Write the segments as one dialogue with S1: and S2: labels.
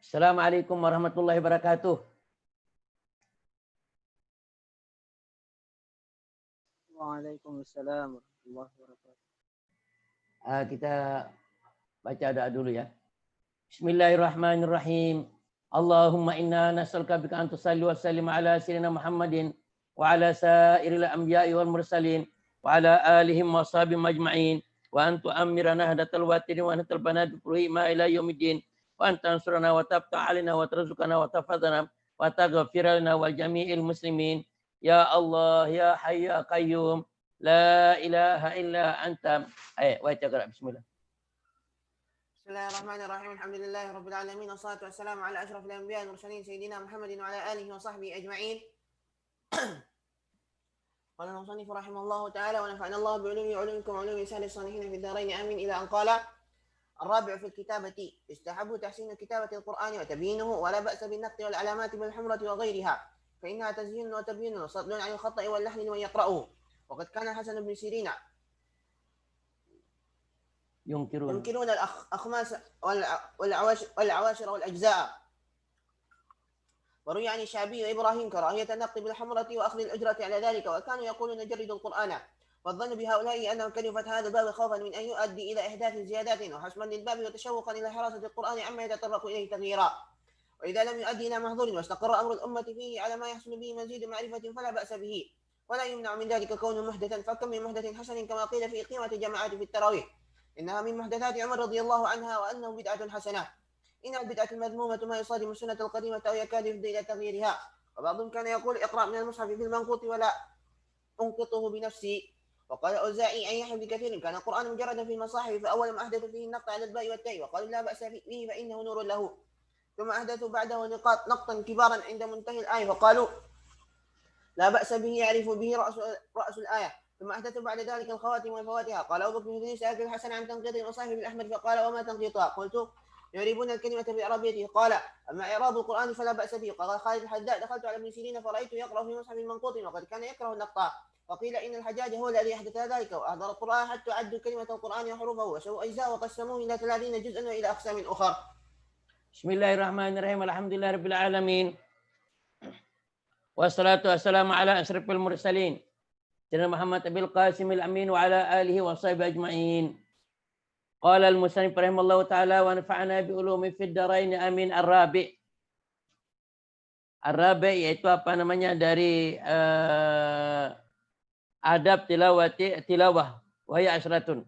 S1: Assalamualaikum warahmatullahi wabarakatuh.
S2: Waalaikumsalam warahmatullahi wabarakatuh.
S1: Kita baca doa dulu ya. Bismillahirrahmanirrahim. Allahumma inna nas'aluka bika an tusalli wa sallim ala sayyidina Muhammadin wa ala sa'iril anbiya'i wal mursalin wa ala alihim wa sahbihim ajma'in wa an tu'ammirana hadatal watiri wa hadatal banat bi ma ila yaumiddin wa an tansurana wa tabta alina wa tarzuqana wa tafadhana wa taghfir lana wal jami'il muslimin ya Allah ya hayy ya qayyum la ilaha illa anta. Baca qira bismillah.
S2: Bismillahirrahmanirrahim. Alhamdulillahi rabbil alamin. Wassalatu wassalamu ala asyrafil anbiya'i wal mursalin sayyidina Muhammadin wa ala alihi wa sahbihi ajma'in. Qala al-musannif rahimallahu ta'ala wa nafa'ana Allah bi ulumi wa ulumikum wa ulumi sahli salihin fi ad-darain amin ila an qala الرابع في الكتابة يستحب تحسين كتابة القرآن وتبيينه ولا بأس بالنقط والعلامات بالحمرة وغيرها فإنها تزيين وتبيين وصد عن الخطأ واللحن لمن يقرأه وقد كان حسن بن سيرين ينكرون الأخماس والعواشر والأجزاء وروي عن الشعبي وإبراهيم كراهية النقط بالحمرة وأخذ الأجرة على ذلك وكانوا يقولون جرد القرآن والظن بهؤلاء أنهم كرهوا فتح هذا الباب خوفا من أن يؤدي إلى إحداث زيادات وحسما للباب وتشوقا إلى حراسة القرآن عما يتطرق إليه تغييرا وإذا لم يؤدي إلى محظور واستقر أمر الأمة فيه على ما يحصل به مزيد معرفة فلا بأس به ولا يمنع من ذلك كونه محدثا فكم من محدث حسن كما قيل في إقامة الجماعات في التراويح إنها من محدثات عمر رضي الله عنها وأنه بدعة حسنة إن البدعة المذمومة ما يصادم السنة القديمة أو يكاد يفضي إلى تغييرها وبعضهم كان يقول اقرأ من المصحف في المنقوط ولا أنقطه بنفسي وقال الأوزاعي عن يحيى بن كثير كان القرآن مجردا في المصاحف فأول ما أحدث فيه النقط على الباء والتاء وقالوا لا بأس به فإنه نور له ثم أحدثوا بعده نقطا كبارا عند منتهي الآية وقالوا لا بأس به يعرف به رأس الآية ثم أحدثوا بعد ذلك الخواتم والفواتح قال أبو بكر بن سعد الحسن عن تنقيط المصاحف بالأحمد فقال وما تنقيطها قلت يعربون الكلمة بالعربية قال أما إعراب القرآن فلا بأس به قال خالد الحذاء دخلت على ابن سيرين فرأيته يقرأ في مصحف المنقوط وقد كان يكره النقطة وقيل إن الحجاج هو الذي أحدث ذلك وأحضر القرآن حتى عدوا كلمة القرآن وحروفه وسووا أجزاء وقسموه إلى 30 جزءا وإلى أقسام أخرى.
S1: Bismillahirrahmanirrahim. Alhamdulillah rabbil alamin. Wassalatu wassalamu ala asyrafil mursalin. Sayyidina Muhammad abil qasimil amin wa ala alihi wa sahbihi ajma'in. Qala al-musannif rahimallahu ta'ala wa nafa'ana bi ulumi fid darain amin ar-rabi'. Ar-rabi' yaitu apa namanya dari adab tilawah wa hiya asratun.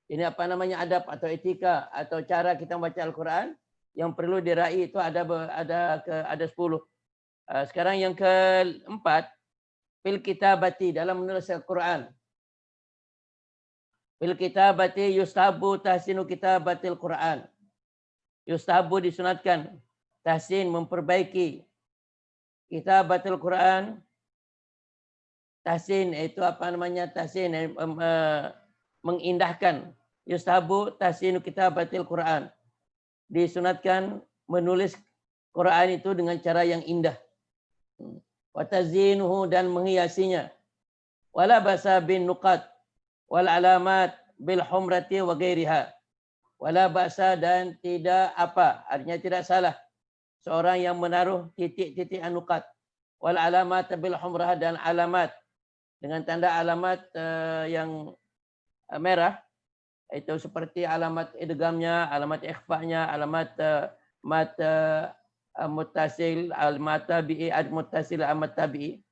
S1: Ini apa namanya adab atau etika atau cara kita membaca Al-Qur'an yang perlu diraih itu ada 10. Sekarang yang keempat, fil kitabati dalam menulis Al-Qur'an. Fil kitabati yustahabu tahsinu kitabatil Qur'an. Yustahabu disunatkan tahsin memperbaiki kitabatil Qur'an. Tahsin itu apa namanya? Tahsin mengindahkan. Yustahabu tahsinu kitabatil Qur'an. Disunatkan menulis Quran itu dengan cara yang indah. Wa tazinuhu dan menghiasinya. Wala basa bin nuqat wal alamat bil humrati wa ghairiha. Wala basa dan tidak apa, artinya tidak salah seorang yang menaruh titik-titik anukat wal alamat bil humrah dan alamat dengan tanda alamat yang merah, itu seperti alamat idgamnya, alamat ikhfa'nya, alamat mat muttasil, alamat tabi'i, ad muttasil, alamat tabi'i.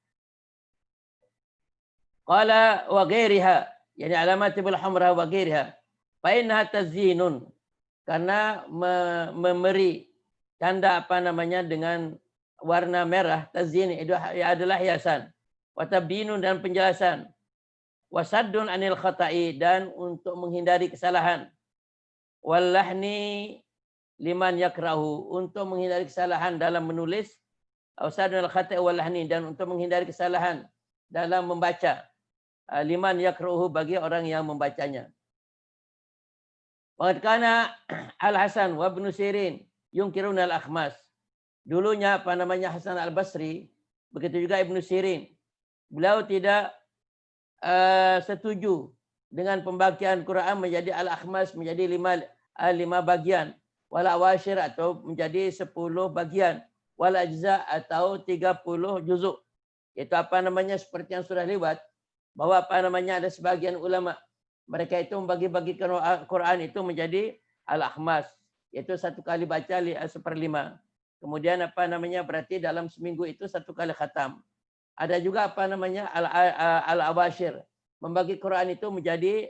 S1: Qala wa ghairiha, yani alamat bil humrah wa ghairiha. Fa innaha tazyinun, karena memberi tanda apa namanya dengan warna merah, tazyin itu adalah hiasan. Wa tabyinun dan penjelasan. Wasaddun anil khata'i dan untuk menghindari kesalahan. Wallahni liman yakrahu, untuk menghindari kesalahan dalam menulis. Wasaddun anil khata'i wallahni dan untuk menghindari kesalahan dalam membaca. Liman yakrahu bagi orang yang membacanya. Waqad kana Al-Hasan wa Ibnu Sirin yunkiruna al-akhmas. Dulunya apa namanya Hasan Al-Basri, begitu juga Ibnu Sirin. Beliau tidak setuju dengan pembagian Quran menjadi al-akhmas, menjadi lima bagian. wal awashir atau menjadi 10 bagian, wal ajza atau 30 juzuk. Itu apa namanya seperti yang sudah lewat bahwa apa namanya ada sebagian ulama mereka itu membagi-bagikan Quran itu menjadi al-akhmas, yaitu 1 kali baca 1/5. Kemudian apa namanya berarti dalam seminggu itu 1 kali khatam. Ada juga apa namanya al-awashir, membagi Quran itu menjadi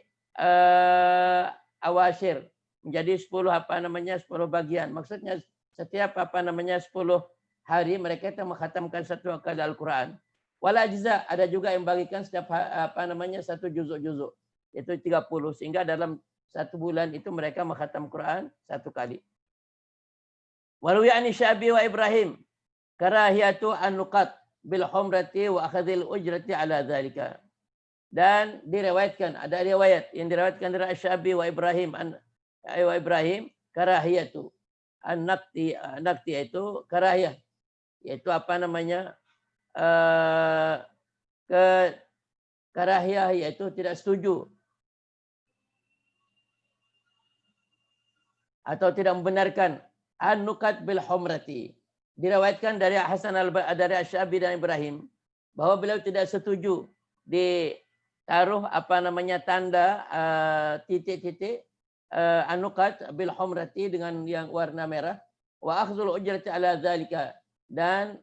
S1: awashir, menjadi 10 apa namanya 10 bagian. Maksudnya setiap apa namanya 10 hari mereka itu mengkhatamkan 1 kali Al-Quran. Wal ajza, ada juga yang bagikan setiap apa namanya 1 juzuk-juzuk. Itu 30, sehingga dalam 1 bulan itu mereka mengkhatam Quran 1 kali. Waruwi an Syabi wa Ibrahim karahiyatu an-nuqat bil humrati wa akhadhil ujrati ala dzalika. Dan diriwayatkan, ada riwayat yang diriwayatkan dari Syabi wa Ibrahim karahiyatu an-naqti itu karahiyah, yaitu apa namanya karahiyah, yaitu tidak setuju atau tidak membenarkan an-nuqat bil humrati. Diriwayatkan dari dari Asy-Syabi dan Ibrahim bahwa beliau tidak setuju ditaruh apa namanya tanda titik-titik an-nuqat bil humrati dengan yang warna merah, wa akhdhul ujrati ala dzalika, dan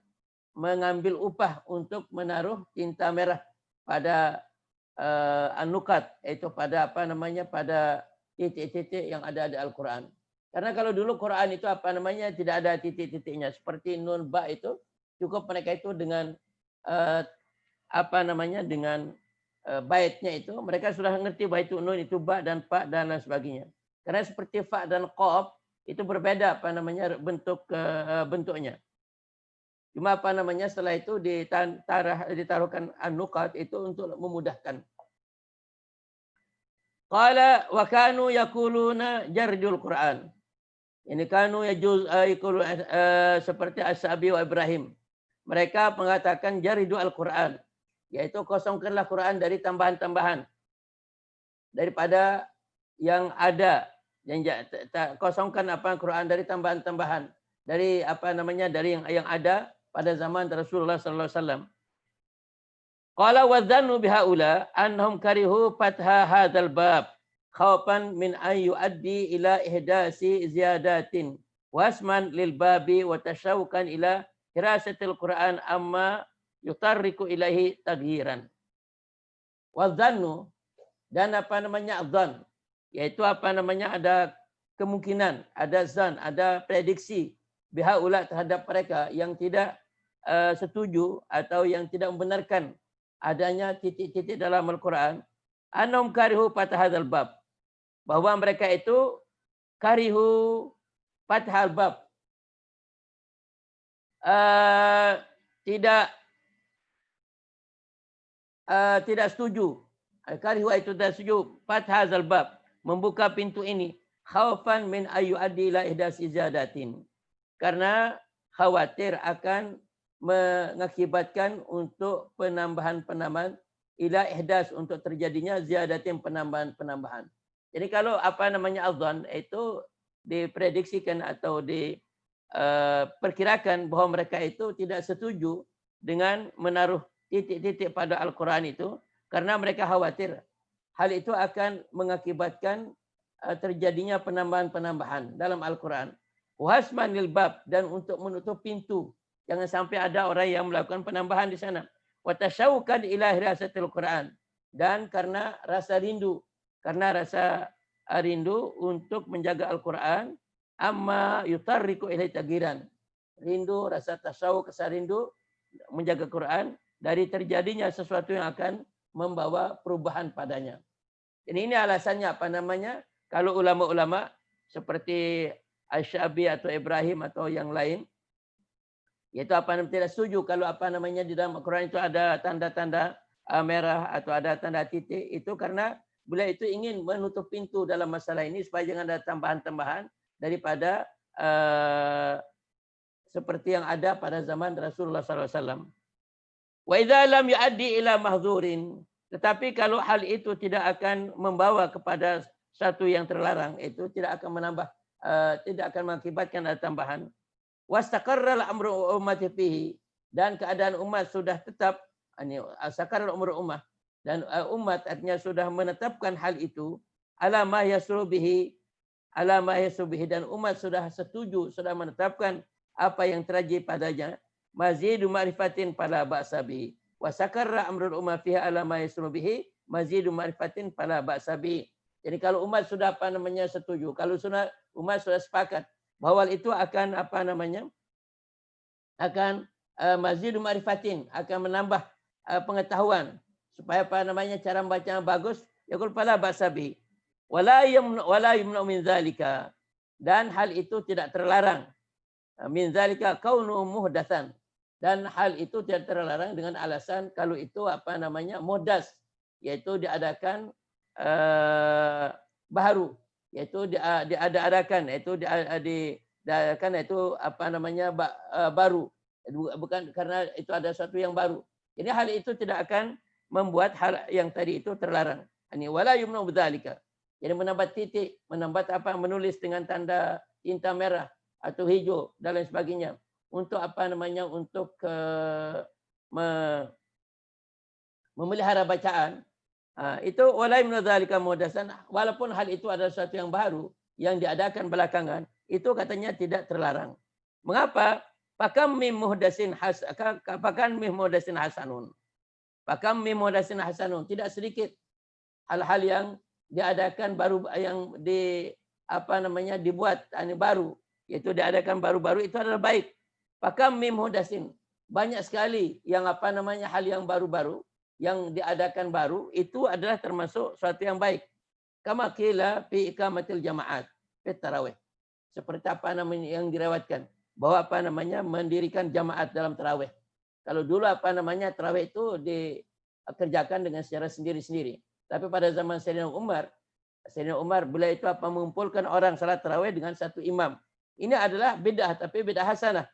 S1: mengambil upah untuk menaruh tinta merah pada an-nuqat, yaitu pada apa namanya pada titik-titik yang ada di Al-Qur'an. Karena kalau dulu Quran itu apa namanya tidak ada titik-titiknya, seperti nun ba itu cukup mereka itu dengan apa namanya dengan baitnya itu mereka sudah mengerti bahwa itu nun, itu ba dan pa dan lain sebagainya. Karena seperti fa dan qaf itu berbeda apa namanya bentuknya. Cuma apa namanya setelah itu ditaruhkan an-nuqat itu untuk memudahkan. Qala wa kanu yaquluna jardul Quran. Ini kanu yajuz seperti As-Syabi wa Ibrahim. Mereka mengatakan jaridu Al-Quran, yaitu kosongkanlah Quran dari tambahan-tambahan daripada yang ada, yang kosongkan apa Quran dari tambahan-tambahan dari apa namanya dari yang ada pada zaman Rasulullah sallallahu alaihi wasallam. Qala wa dhannu bihaula annahum karihu fatha hadzal bab khawfan min an yuaddi ila ihdasi ziyadatin wasman lil babi wa tashawukan ila hirasatil Quran amma yutarriku ilahi taghyiran. Wa dhannu, dan apa namanya dzan, yaitu apa namanya ada kemungkinan, ada zan, ada prediksi bihaula terhadap mereka yang tidak setuju atau yang tidak membenarkan adanya titik-titik dalam Al-Quran, annahum karihu fathahadzal bab, bahwa mereka itu karihu fathal bab, tidak setuju, karihu itu tidak setuju fathadzal bab, membuka pintu ini, khaufan min ayyuaddi ila ihdas izadatin, karena khawatir akan mengakibatkan untuk penambahan-penambahan, ila ihdas, untuk terjadinya ziyadatin, penambahan-penambahan. Jadi kalau apa namanya adzan itu diprediksikan atau diperkirakan bahwa mereka itu tidak setuju dengan menaruh titik-titik pada Al-Quran itu karena mereka khawatir hal itu akan mengakibatkan terjadinya penambahan-penambahan dalam Al-Quran. Wasman lil bab, dan untuk menutup pintu jangan sampai ada orang yang melakukan penambahan di sana. Wa tasyawukan ila hirasatil Quran, dan karena rasa rindu untuk menjaga Al-Quran, amma yutarriku ilai tagiran, rindu, rasa tasyawuk, rasa rindu menjaga Quran dari terjadinya sesuatu yang akan membawa perubahan padanya. Dan ini alasannya apa namanya, kalau ulama-ulama seperti Asy-Syabi atau Ibrahim atau yang lain, yaitu apa namanya tidak setuju kalau apa namanya di dalam Al-Quran itu ada tanda-tanda merah atau ada tanda titik, itu karena beliau itu ingin menutup pintu dalam masalah ini supaya jangan ada tambahan-tambahan daripada seperti yang ada pada zaman Rasulullah SAW. Wa idza lam yuaddi ila mahzurin, tetapi kalau hal itu tidak akan membawa kepada satu yang terlarang, itu tidak akan menambah tidak akan mengakibatkan ada tambahan. Wastaqarral amru ummati fihi, dan keadaan umat sudah tetap, ini astaqarral amru ummah, dan umat artinya sudah menetapkan hal itu, ala ma yasru bihi, dan umat sudah setuju, sudah menetapkan apa yang terjadi padanya, mazidu ma'rifatin fala ba'sa bihi, wa sakarra amrul ummah fiha ala ma yasru bihi, mazidu ma'rifatin fala ba'sa bihi. Jadi kalau umat sudah setuju, kalau umat sudah sepakat bahwa itu akan akan mazidu ma'rifatin, akan menambah pengetahuan supaya cara membaca yang bagus, yaqul fala ba'sa bihi wala yumna min zalika, dan hal itu tidak terlarang, min zalika kaunu muhdatsan, dan hal itu tidak terlarang dengan alasan kalau itu muhdas, yaitu diadakan baru, yaitu diadakan, yaitu diadakan, yaitu baru, bukan karena itu ada sesuatu yang baru. Jadi hal itu tidak akan membuat hal yang tadi itu terlarang. Ini wala yumna bidzalika. Jadi menambah titik, menulis dengan tanda tinta merah atau hijau dan lain sebagainya untuk untuk memelihara bacaan. Itu wala yumna dzalika muhdatsan, walaupun hal itu adalah sesuatu yang baru yang diadakan belakangan, itu katanya tidak terlarang. Mengapa? Pakam mim muhdatsin hasanun. Pakam mim muhdatsin hasanun. Tidak sedikit hal-hal yang diadakan baru, yang dibuat baru, yaitu diadakan baru-baru, itu adalah baik. Pakam mim muhdatsin. Banyak sekali yang hal yang baru-baru yang diadakan baru, itu adalah termasuk suatu yang baik. Kama qila fi iqamatil jamaat fi tarawih. Seperti yang direwatkan bahwa mendirikan jamaat dalam tarawih. Kalau dulu tarawih itu dikerjakan dengan secara sendiri-sendiri. Tapi pada zaman Sayyidina Umar beliau itu mengumpulkan orang salat tarawih dengan satu imam. Ini adalah bid'ah, tapi bid'ah hasanah.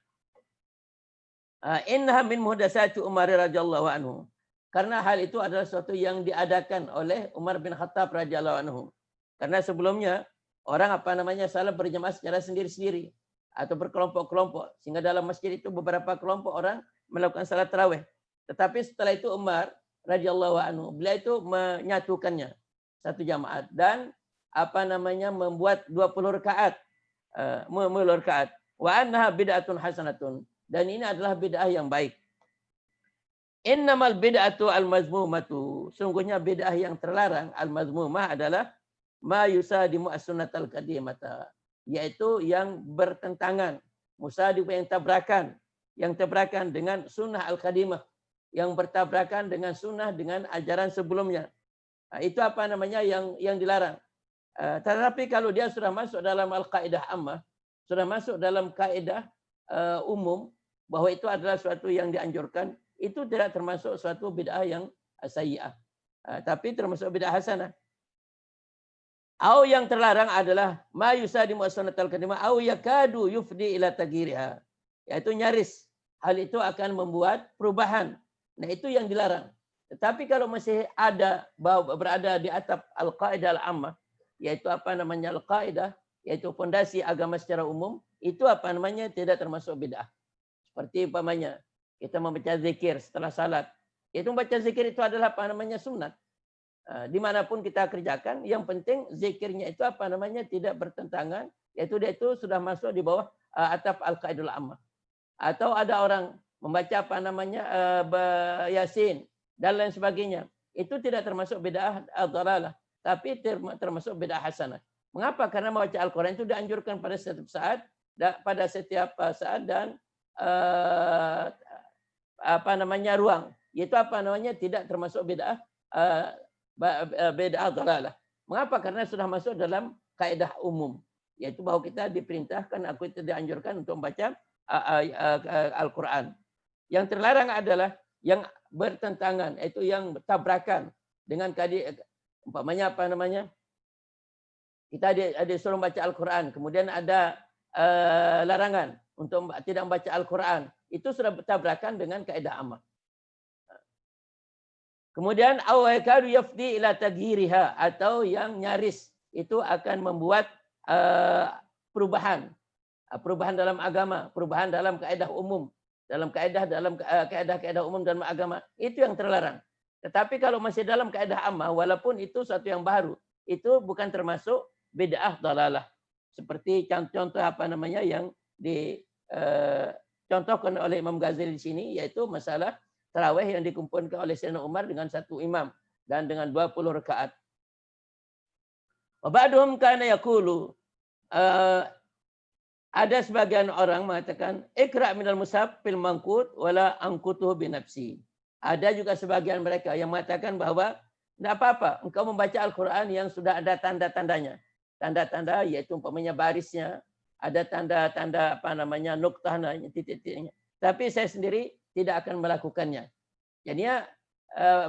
S1: Innaha min muhdatsati Umar radhiyallahu anhu. Karena hal itu adalah sesuatu yang diadakan oleh Umar bin Khattab radhiyallahu anhu. Karena sebelumnya orang salat berjamaah secara sendiri-sendiri atau berkelompok-kelompok, sehingga dalam masjid itu beberapa kelompok orang melakukan salat tarawih. Tetapi setelah itu Umar radhiyallahu anhu, beliau itu menyatukannya satu jamaat dan membuat 20 rakaat, 10 rakaat. Wa annaha bid'atun hasanatun, dan ini adalah bid'ah yang baik. Innamal bid'atu al-mazmumatu, sungguhnya bid'ah yang terlarang, al-mazmumah adalah ma yusadimu as-sunnatal qadimata, yaitu yang bertentangan, musadimu yang tabrakan dengan sunnah al-qadimah, yang bertabrakan dengan sunnah, dengan ajaran sebelumnya. Itu yang dilarang. Tetapi kalau dia sudah masuk dalam al-qaidah ammah, sudah masuk dalam kaidah umum bahwa itu adalah suatu yang dianjurkan, itu tidak termasuk suatu bid'ah yang sayyi'ah, tapi termasuk bid'ah hasanah. Au yang terlarang adalah ma yusadimu as-sunnatal qadimah au yakadu yufdi ila taghyiriha, yaitu nyaris hal itu akan membuat perubahan. Nah, itu yang dilarang. Tetapi kalau masih berada di atap al-qaidah al-ammah, yaitu al-qaidah, yaitu fondasi agama secara umum, itu tidak termasuk bid'ah. Seperti kita membaca zikir setelah salat. Itu membaca zikir itu adalah sunat. Dimanapun kita kerjakan, yang penting zikirnya itu tidak bertentangan, yaitu dia itu sudah masuk di bawah atap al-qaidul ammah. Atau ada orang membaca Yasin dan lain sebagainya, itu tidak termasuk bid'ah ad-dhalalah, tapi termasuk bid'ah hasanah. Mengapa? Karena membaca Al-Quran itu dianjurkan pada setiap saat dan ruang. Itu tidak termasuk bid'ah dhalalah. Mengapa? Karena sudah masuk dalam kaidah umum, yaitu bahwa kita diperintahkan, aku itu dianjurkan untuk membaca Al-Quran. Yang terlarang adalah yang bertentangan, yaitu yang tabrakan dengan kita disuruh baca Al-Quran, kemudian ada larangan untuk tidak membaca Al-Quran, itu sudah bertabrakan dengan kaidah ammah. Kemudian awakadu yafdi ila taghyiriha, atau yang nyaris itu akan membuat perubahan. Perubahan dalam agama, perubahan dalam kaedah umum, dalam kaedah umum dalam agama, itu yang terlarang. Tetapi kalau masih dalam kaedah ammah, walaupun itu suatu yang baru, itu bukan termasuk bid'ah dalalah. Seperti contoh apa namanya yang dicontohkan oleh Imam Ghazali di sini, yaitu masalah tarawih yang dikumpulkan oleh Sayyidina Umar dengan satu imam dan dengan 20 rakaat. Wa ba'duhum kana yaqulu, ada sebagian orang mengatakan ikra minal mushaf fil manqut wala anqutuhu bi nafsi. Ada juga sebagian mereka yang mengatakan bahwa tidak apa-apa engkau membaca Al-Qur'an yang sudah ada tanda-tandanya. Tanda-tanda yaitu umpamanya barisnya, ada tanda-tanda apa namanya nuktahnya, titik-titiknya. Tapi saya sendiri tidak akan melakukannya. Jadinya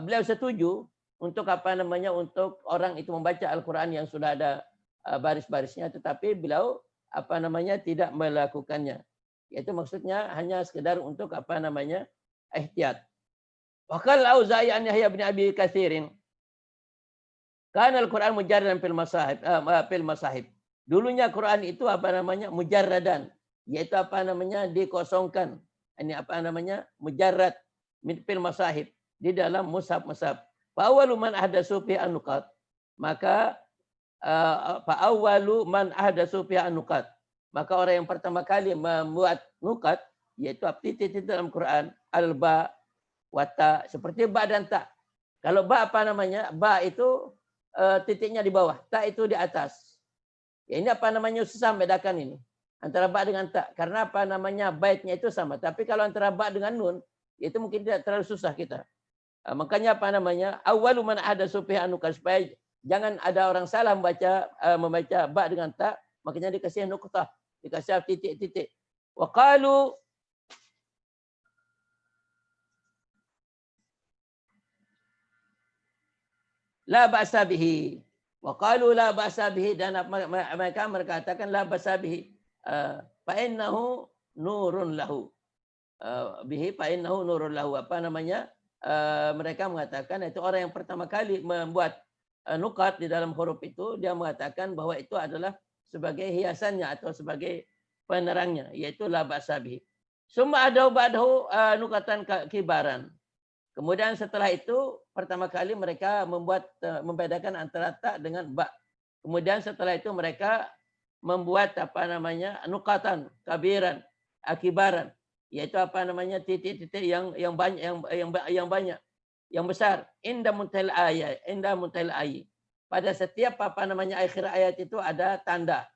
S1: beliau setuju untuk apa namanya untuk orang itu membaca Al-Qur'an yang sudah ada baris-barisnya, tetapi beliau apa namanya tidak melakukannya. Yaitu maksudnya hanya sekedar untuk apa namanya ihtiyat. Wa qala Auza'i an Yahya bin Abi Katsirin kana Al-Qur'an mujarradan fil masahib. Dulunya Quran itu apa namanya mujarradan, yaitu apa namanya dikosongkan. Ini apa namanya mujarrad fil masahib, di dalam mushaf-mushaf. Fa awwalu man ahdatsu fi an-nuqat, maka fa awwalu man ahdatsu fi an-nuqat, maka orang yang pertama kali membuat nukat yaitu titik-titik dalam Quran, al-ba wa ta, seperti ba dan ta. Kalau ba apa namanya? Ba itu titiknya di bawah, ta itu di atas. Ya ini apa namanya susah membedakan ini antara ba dengan ta, karena apa namanya baitnya itu sama. Tapi kalau antara ba dengan nun, itu mungkin tidak terlalu susah kita. Makanya apa namanya awwalu man ahdatsu fi an-nuqat, supaya jangan ada orang salah membaca ba dengan ta, makanya dikasih nuqtah, dikasih titik-titik. Wa qalu la ba'sa bihi. Wa qalu la ba'sa bihi, dan mereka berkatakan la ba'sa bihi. Fa innahu nurun lahu. Bihi fa innahu nurun lahu. Apa namanya? Mereka mengatakan itu orang yang pertama kali membuat nukat di dalam huruf itu, dia mengatakan bahwa itu adalah sebagai hiasannya atau sebagai penerangnya, yaitu la ba'sa bihi. Summa adahu ba'dahu nukatan kibaran. Kemudian setelah itu pertama kali mereka membedakan antara ta dengan ba. Kemudian setelah itu mereka membuat apa namanya nukatan kabiran, akibaran, yaitu apa namanya titik-titik yang banyak, yang besar. Inda muntail ayat. Pada setiap apa namanya akhir ayat itu ada tanda.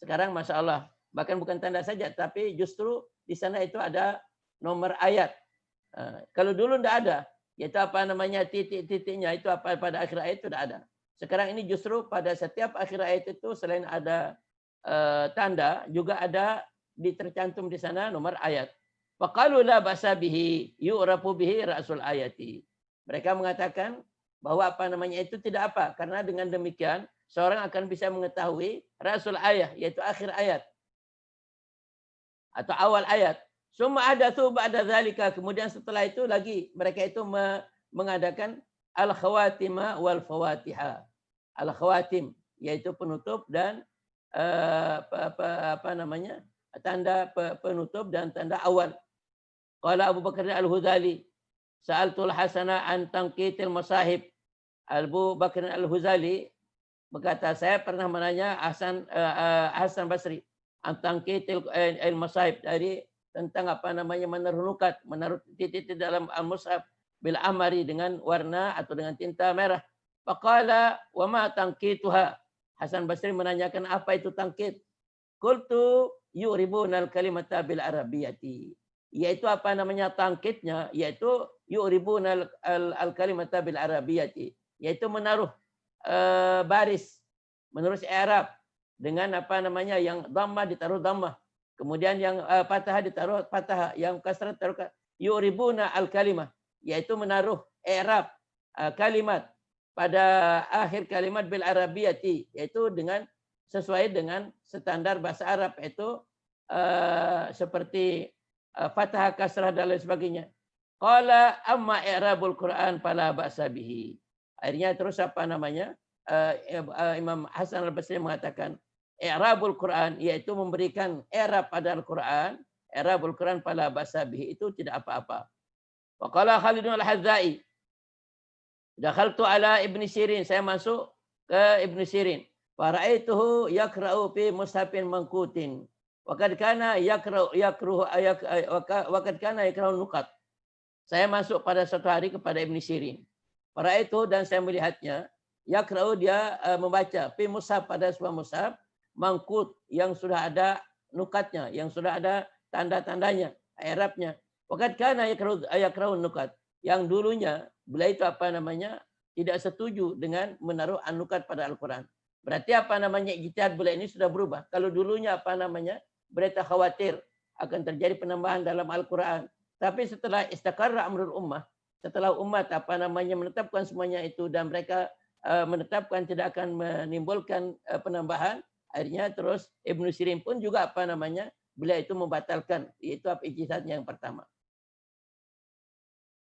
S1: Sekarang Masya Allah, bahkan bukan tanda saja, tapi justru di sana itu ada nomor ayat. Kalau dulu tidak ada, yaitu apa namanya titik-titiknya itu apa pada akhir ayat itu tidak ada. Sekarang ini justru pada setiap akhir ayat itu selain ada tanda, juga ada tercantum di sana nomor ayat. Faqalu la ba'sa bihi yu'rafu bihi ra'sul ayati. Mereka mengatakan bahwa apa namanya itu tidak apa, karena dengan demikian seorang akan bisa mengetahui ra'sul ayat, yaitu akhir ayat atau awal ayat. Summa adatsu ba'da dzalika, kemudian setelah itu lagi mereka itu mengadakan al-khawatima wal fawatiha. Al-khawatim yaitu penutup dan apa namanya? Tanda penutup dan tanda awal. Qala Abu Bakar Al-Huzali, sa'altul Hasana an tanqitil masahib. Abu Bakar Al-Huzali berkata, saya pernah menanya Hasan Basri an tanqitil al-masahib, dari tentang apa namanya menaruh titik-titik dalam al-mushaf bil amari, dengan warna atau dengan tinta merah. Faqala wa ma tanqituha. Hasan Basri menanyakan apa itu tangkit. Qultu yu'ribuna al-kalimata bil arabiyyati. Yaitu apa namanya tangkitnya, yaitu yu'ribuna al-kalimata bil arabiyyati, yaitu menaruh baris, menulis i'rab dengan apa namanya yang dhammah ditaruh dhammah. Kemudian yang fathah ditaruh fathah, yang kasrah ditaruh yu'ribuna al-kalimah, yaitu menaruh i'rab kalimat pada akhir kalimat bil arabiyyati, yaitu dengan sesuai dengan standar bahasa Arab, yaitu seperti fathah, kasrah dan lain sebagainya. Qala amma i'rabul Quran fala ba'sa bihi. Akhirnya terus apa namanya Imam Hasan Al-Basri mengatakan, i'rabul Quran, yaitu memberikan i'rab pada Al-Quran, i'rabul Quran pada bahasa bihi itu tidak apa-apa. Wa qala Khalidun Al-Hadzai, dakhaltu ala Ibn Sirin, saya masuk ke Ibn Sirin. Fara'aituhu yakra'u fi mushafin manqutin. Wa kad kana yakra'u nukat. Saya masuk pada suatu hari kepada Ibn Sirin. Fara'aituhu, dan saya melihatnya, yakra'u, dia membaca fi mushaf, pada sebuah mushaf mangkut yang sudah ada nukatnya, yang sudah ada tanda-tandanya, i'rabnya. Wa kad kana yakra'u nukat. Yang dulunya beliau itu tidak setuju dengan menaruh anukat pada Al-Quran. Berarti ijtihad beliau ini sudah berubah. Kalau dulunya beliau tak khawatir akan terjadi penambahan dalam Al-Quran. Tapi setelah istaqarra amrul ummah, setelah umat menetapkan semuanya itu dan mereka menetapkan tidak akan menimbulkan penambahan, akhirnya terus Ibnu Sirin pun juga beliau itu membatalkan, yaitu ijtihadnya yang pertama.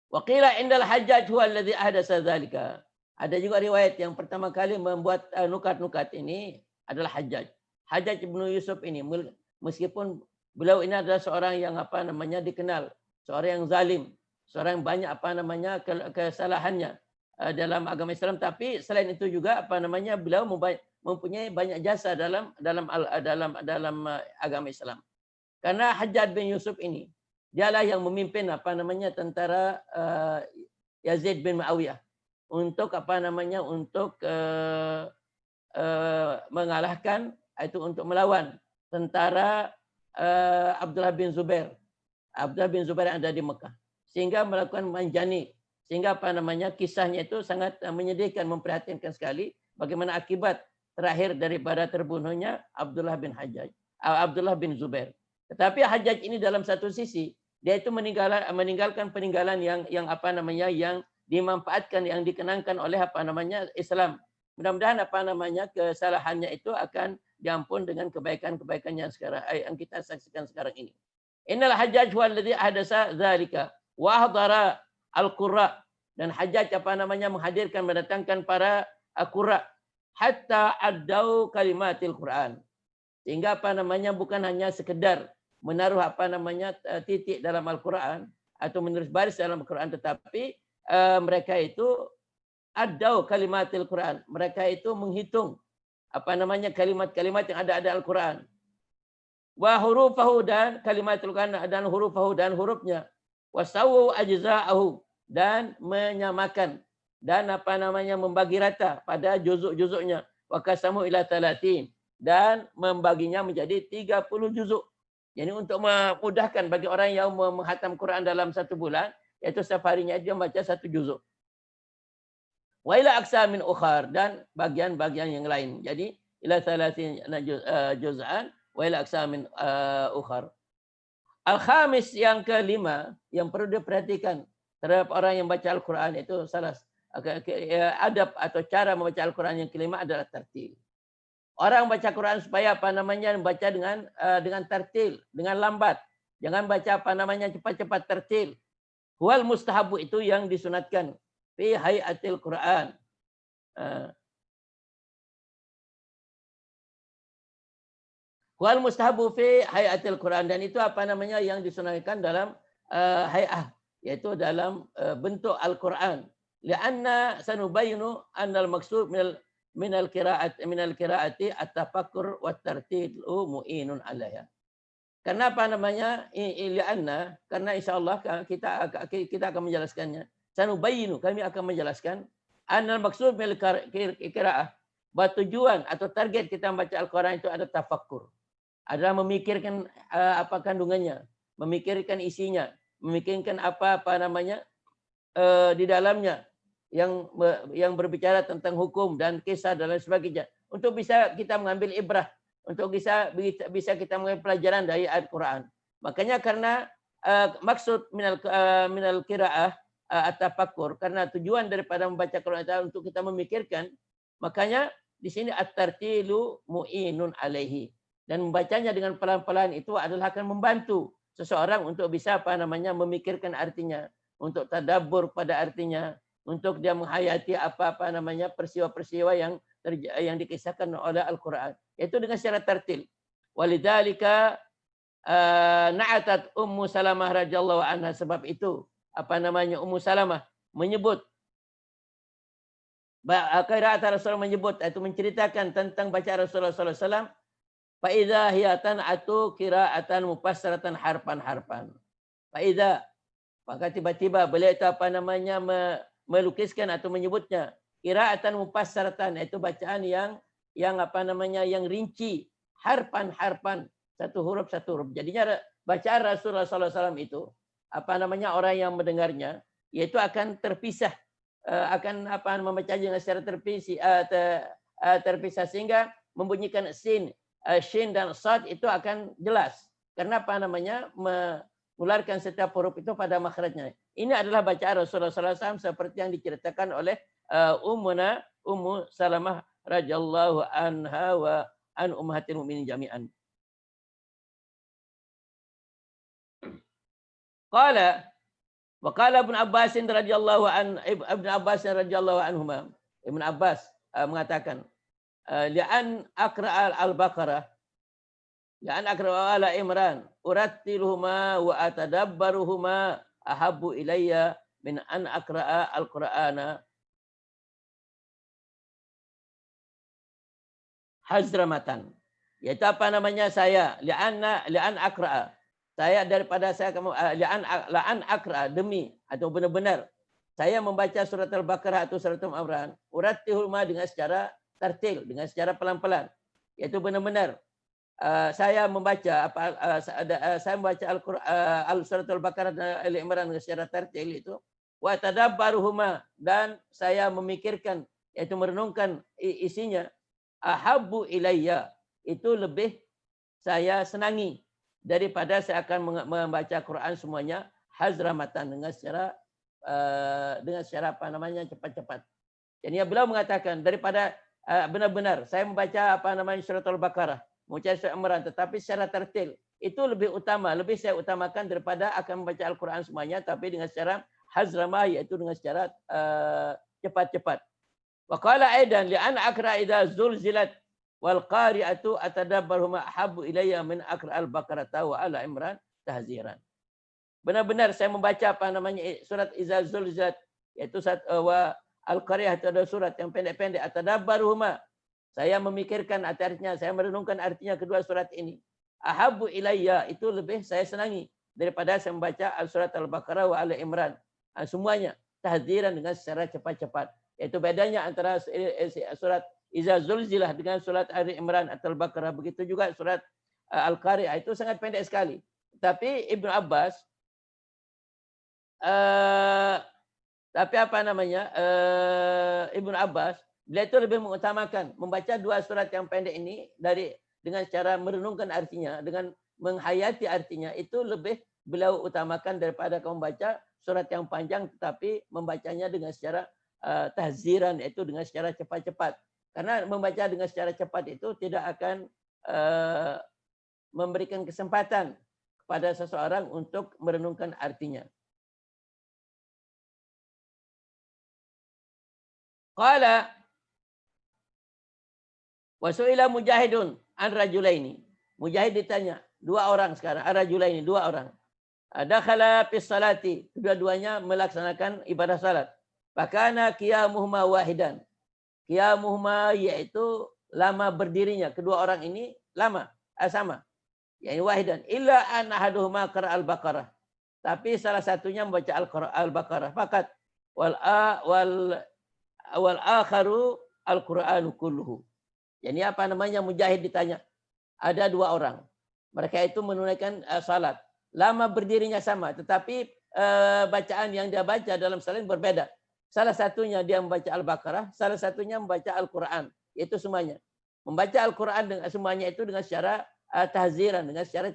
S1: Waqila indal Hajjaj huwa alladhi ahdasa dzalika. Ada juga riwayat yang pertama kali membuat nukat-nukat ini adalah Hajjaj. Hajjaj Ibnu Yusuf ini, meskipun beliau ini adalah seorang yang dikenal, seorang yang zalim, seorang yang banyak kesalahannya dalam agama Islam, tapi selain itu juga beliau mempunyai banyak jasa dalam agama Islam. Karena Hajjaj bin Yusuf ini dialah yang memimpin tentara Yazid bin Muawiyah untuk mengalahkan, itu untuk melawan tentara Abdullah bin Zubair. Abdullah bin Zubair yang ada di Mekah, sehingga melakukan manjani, sehingga kisahnya itu sangat menyedihkan, memprihatinkan sekali bagaimana akibat terakhir daripada terbunuhnya Abdullah bin Zubair. Tetapi Hajjaj ini dalam satu sisi dia itu meninggalkan peninggalan yang dimanfaatkan, yang dikenangkan oleh Islam. Mudah-mudahan kesalahannya itu akan diampun dengan kebaikan-kebaikan yang kita saksikan sekarang ini. Innal Hajjaj huwa alladhi ahdasa dzalika wa ahdara al-qurra, dan Hajjaj menghadirkan, mendatangkan para qurra hatta addau kalimatil Quran, sehingga bukan hanya sekedar menaruh titik dalam Al-Quran atau menulis baris dalam Al-Quran, tetapi mereka itu addau kalimatil Quran, mereka itu menghitung kalimat-kalimat yang ada Al-Quran. Wa hurufahu, dan kalimatul Quran dan hurufahu, dan hurufnya. Wasawu ajza'ahu, dan menyamakan, dan membagi rata pada juzuk-juzuknya. Wa qasamu ila 30, dan membaginya menjadi 30 juzuk. Jadi untuk memudahkan bagi orang yang menghatam Quran dalam satu bulan, yaitu setiap harinya dia membaca satu juzuk. Wa ila aksa min ukhar, dan bagian-bagian yang lain. Jadi ila 30 juz'an wa ila aksa min ukhar. Al-khamis, yang kelima yang perlu diperhatikan terhadap orang yang baca Al-Quran itu adab atau cara membaca Al-Quran yang kelima adalah tartil. Orang baca Quran supaya membaca dengan tartil, dengan lambat. Jangan baca cepat-cepat, tartil. Wal mustahabu, itu yang disunatkan fi hayatil Quran. Wal mustahabu fi hayatil Quran, dan itu yang disunatkan dalam hay'ah, yaitu dalam bentuk Al-Quran. Lianna sanubayinu annal maksud minal qiraati at-tafakkur wa tartilu mu'inun alaiha. Karena karena insyaallah kita akan menjelaskannya. Sanubayinu, kami akan menjelaskan annal maksud minal qiraah, bahwa tujuan atau target kita membaca Al-Quran itu ada tafakkur, adalah memikirkan apa kandungannya, memikirkan isinya, memikirkan di dalamnya yang berbicara tentang hukum dan kisah dan lain sebagainya, untuk bisa kita mengambil ibrah, untuk bisa kita mengambil pelajaran dari Al-Quran. Makanya karena maksud minal qiraah at-tafakkur, karena tujuan daripada membaca Quran itu untuk kita memikirkan, makanya di sini at-tartilu mu'inun alaihi, dan membacanya dengan pelan-pelan itu adalah akan membantu seseorang untuk bisa memikirkan artinya, untuk tadabbur pada artinya, untuk dia menghayati peristiwa-peristiwa yang yang dikisahkan oleh Al-Quran. Yaitu dengan secara tertil. Walidzalika na'atat Ummu Salamah radhiyallahu anha, sebab itu Ummu Salamah menyebut qiraat Rasulullah, menyebut itu menceritakan tentang bacaan Rasulullah sallallahu alaihi wasallam, fa idza hiya tan'atu qira'atan mufassaratan harfan. Fa idza, maka tiba-tiba beliau itu melukiskan atau menyebutnya qira'atan mufassaratan, itu bacaan yang yang rinci, harfan, satu huruf. Jadinya bacaan Rasulullah sallallahu alaihi wasallam itu orang yang mendengarnya yaitu akan terpisah, akan membacanya dengan secara terpisah sehingga membunyikan sin, shin dan sad itu akan jelas karena mengeluarkan setiap huruf itu pada makhrajnya. Ini adalah bacaan Rasulullah sallallahu alaihi wasallam seperti yang diceritakan oleh Ummu Salamah radhiyallahu anha wa an ummahatil mukminin jami'an. Qala Ibnu Abbas radhiyallahu anhuma. Ibnu Abbas mengatakan, li'an aqra al-Baqarah, li'an aqra ala Imran, urattiluhuma wa atadabbaruhuma ahabbu ilayya min an aqra al-Qur'ana hazramatan. Yaitu saya li'an aqra, saya daripada saya kamu la'an akra, demi atau benar-benar saya membaca surat Al-Baqarah atau surat Al-Imran, urattilul ma, dengan secara tartil, dengan secara pelan-pelan, yaitu benar-benar saya membaca surat Al-Baqarah dan Al-Imran dengan secara tartil itu, wa tadabbaruhuma, dan saya memikirkan, yaitu merenungkan isinya, ahabbu ilayya, itu lebih saya senangi daripada saya akan membaca Quran semuanya hazramatan, dengan secara cepat-cepat. Jadi beliau mengatakan daripada benar-benar saya membaca surat Al-Baqarah, membaca surat Al-Imran tetapi secara tertil, itu lebih saya utamakan daripada akan membaca Al-Quran semuanya tapi dengan secara hazramah, yaitu dengan secara cepat-cepat. Wa qala aidan li'an akra idza zulzilat wal qari'atu atadabbaruhuma ahabbu ilayya min aqra al-Baqarah wa ala Imran tahziran. Benar-benar saya membaca surat Iza Zulzilat, yaitu wa al-Qari'ah, itu adalah surat yang pendek-pendek, atadabbaruhuma, saya memikirkan artinya, saya merenungkan artinya kedua surat ini. Ahabbu ilayya, itu lebih saya senangi daripada saya membaca surat Al-Baqarah wa ala Imran. Semuanya tahziran, dengan secara cepat-cepat. Yaitu bedanya antara surat Iza Zulzilah dengan surat Ali Imran atau Al-Baqarah. Begitu juga surat Al-Qari'ah, itu sangat pendek sekali. Tapi Ibnu Abbas Ibnu Abbas beliau itu lebih mengutamakan membaca dua surat yang pendek ini dengan cara merenungkan artinya, dengan menghayati artinya, itu lebih beliau utamakan daripada kamu membaca surat yang panjang tetapi membacanya dengan secara tahziran, yaitu dengan secara cepat-cepat. Karena membaca dengan secara cepat itu tidak akan memberikan kesempatan kepada seseorang untuk merenungkan artinya. Qala wa su'ila Mujahidun an rajulaini. Mujahid ditanya, dua orang sekarang, ar-rajulaini, dua orang. Dakhala fis salati, kedua-duanya melaksanakan ibadah salat. Fakana qiyamuhuma wahidan. Qiyamuhuma yaitu lama berdirinya kedua orang ini sama, yaitu wahidan, illa an ahaduhuma qara al-Baqarah, tapi salah satunya membaca Al-Baqarah fakat wal akharu al-Qur'anu kulluhu. Jadi Mujahid ditanya, ada dua orang, mereka itu menunaikan salat, lama berdirinya sama, tetapi bacaan yang dia baca dalam salat berbeda. Salah satunya dia membaca Al-Baqarah, salah satunya membaca Al-Quran. Itu semuanya. Membaca Al-Quran dengan semuanya itu dengan secara tahziran, dengan secara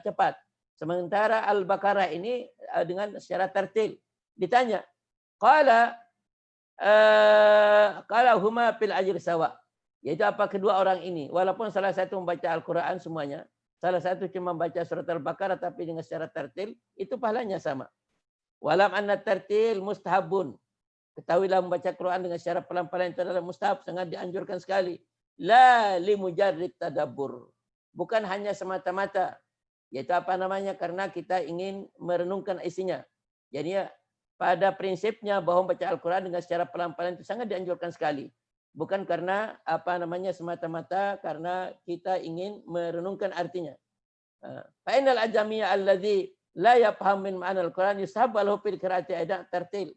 S1: cepat. Sementara Al-Baqarah ini dengan secara tertil. Ditanya, qala huma fil ajr sawa. Yaitu apa kedua orang ini, walaupun salah satu membaca Al-Quran semuanya, salah satu cuma membaca surat Al-Baqarah tapi dengan secara tertil, itu pahalanya sama. Walam anna tartil mustahabun. Ketahuilah membaca Quran dengan secara pelan-pelan itu adalah mustahab, sangat dianjurkan sekali. La li mujarrid tadabbur. Bukan hanya semata-mata, yaitu apa namanya, karena kita ingin merenungkan isinya. Jadi pada prinsipnya bahwa membaca Al-Quran dengan secara pelan-pelan itu sangat dianjurkan sekali. Bukan karena apa namanya semata-mata karena kita ingin merenungkan artinya. Fa'inal ajamiyya alladhi la yafham min ma'na al-Quran yusahab lahu fil qiraati aidan tartil.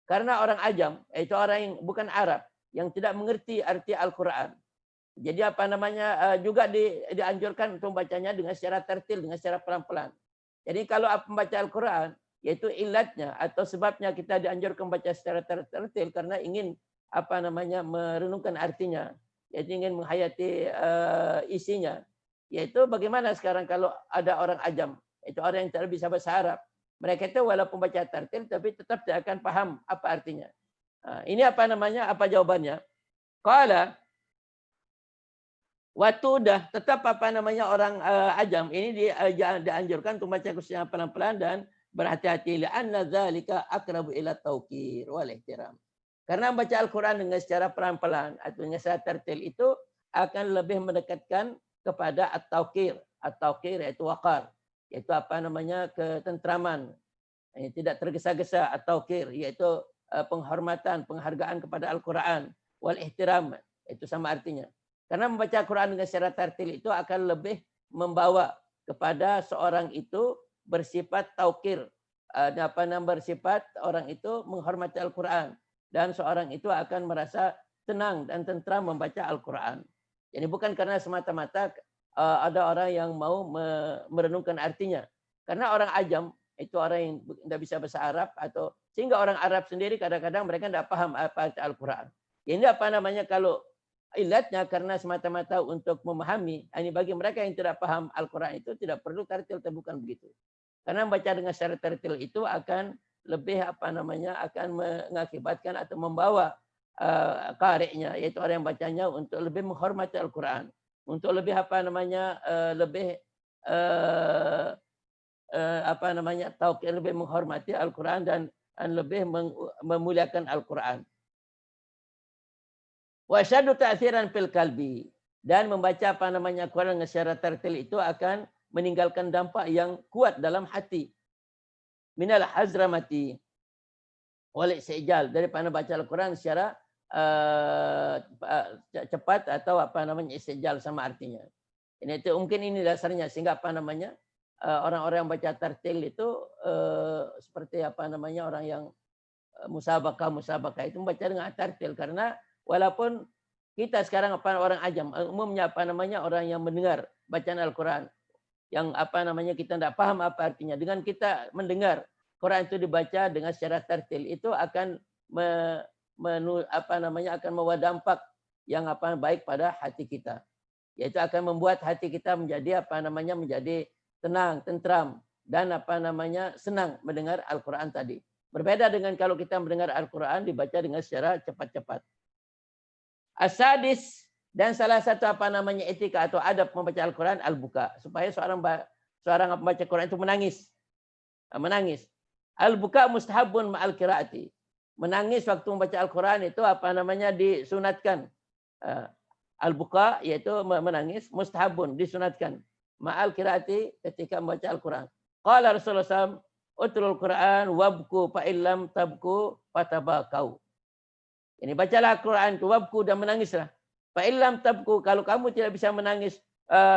S1: Karena orang ajam, yaitu orang yang bukan Arab, yang tidak mengerti arti Al-Quran. Jadi apa namanya juga dianjurkan untuk membacanya dengan secara tertil, dengan secara pelan-pelan. Jadi kalau membaca Al-Quran, yaitu ilatnya atau sebabnya kita dianjurkan membaca secara tertil karena ingin apa namanya merenungkan artinya, yaitu ingin menghayati isinya. Yaitu bagaimana sekarang kalau ada orang ajam, itu orang yang tidak bisa bahasa Arab. Mereka itu walaupun baca tertil tapi tetap tidak akan paham apa artinya. Ini apa namanya? Apa jawabannya? Qala waktu dah tetap apa namanya orang ajam ini dianjurkan untuk baca secara pelan-pelan dan berhati-hati li'anna dzalika aqrabu ila tauqir wal ihtiram. Karena membaca Al-Quran dengan secara pelan-pelan atau dengan secara tertil itu akan lebih mendekatkan kepada at-tauqir. At-tauqir yaitu waqar, yaitu apa namanya ketentraman, tidak tergesa-gesa. At-tauqir yaitu penghormatan, penghargaan kepada Al-Quran. Wal ihtiram itu sama artinya. Karena membaca Al-Quran dengan secara tertil itu akan lebih membawa kepada seorang itu bersifat taukir, bersifat orang itu menghormati Al-Quran dan seorang itu akan merasa tenang dan tentram membaca Al-Quran. Jadi bukan karena semata-mata ada orang yang mau merenungkan artinya. Karena orang ajam itu orang yang tidak bisa bahasa Arab atau sehingga orang Arab sendiri kadang-kadang mereka tidak paham apa Al-Quran. Ini apa namanya kalau ilatnya karena semata-mata untuk memahami, ini bagi mereka yang tidak paham Al-Quran itu tidak perlu tertil, bukan begitu. Karena membaca dengan secara tertil itu akan lebih apa namanya akan mengakibatkan atau membawa qari'nya, yaitu orang yang bacanya untuk lebih menghormati Al-Quran, untuk lebih apa namanya lebih apa namanya tauqir, lebih menghormati Al-Quran dan lebih memuliakan Al-Quran. Wa syaddu ta'thiran fil qalbi, dan membaca apa namanya Quran secara tertil itu akan meninggalkan dampak yang kuat dalam hati. Minal hazramati wal istijal, daripada baca Al-Quran secara cepat atau apa namanya istijal sama artinya. Ini itu mungkin ini dasarnya sehingga apa namanya orang-orang yang baca tertil itu seperti apa namanya orang yang musabaqah itu membaca dengan tertil karena walaupun kita sekarang apa orang ajam umumnya apa namanya orang yang mendengar bacaan Al-Quran yang apa namanya kita tidak paham apa artinya, dengan kita mendengar Quran itu dibaca dengan secara tertil itu akan akan membawa dampak yang apa baik pada hati kita, yaitu akan membuat hati kita menjadi apa namanya menjadi tenang, tentram dan apa namanya senang mendengar Al-Quran tadi. Berbeda dengan kalau kita mendengar Al-Quran dibaca dengan secara cepat-cepat. Asadis, dan salah satu apa namanya etika atau adab membaca Al-Quran al-buka, supaya seorang pembaca Quran itu menangis. Al-buka mustahabun ma'al qiraati. Menangis waktu membaca Al-Quran itu apa namanya disunatkan. Al-buka yaitu menangis, mustahabun disunatkan. Ma'al qiraati ketika membaca Al-Quran. Qala Rasulullah SAW, utlul Quran wabku fa illam tabku fatabakau. Ini bacalah Al-Quran itu wabku dan menangislah. Fa illam tabku, kalau kamu tidak bisa menangis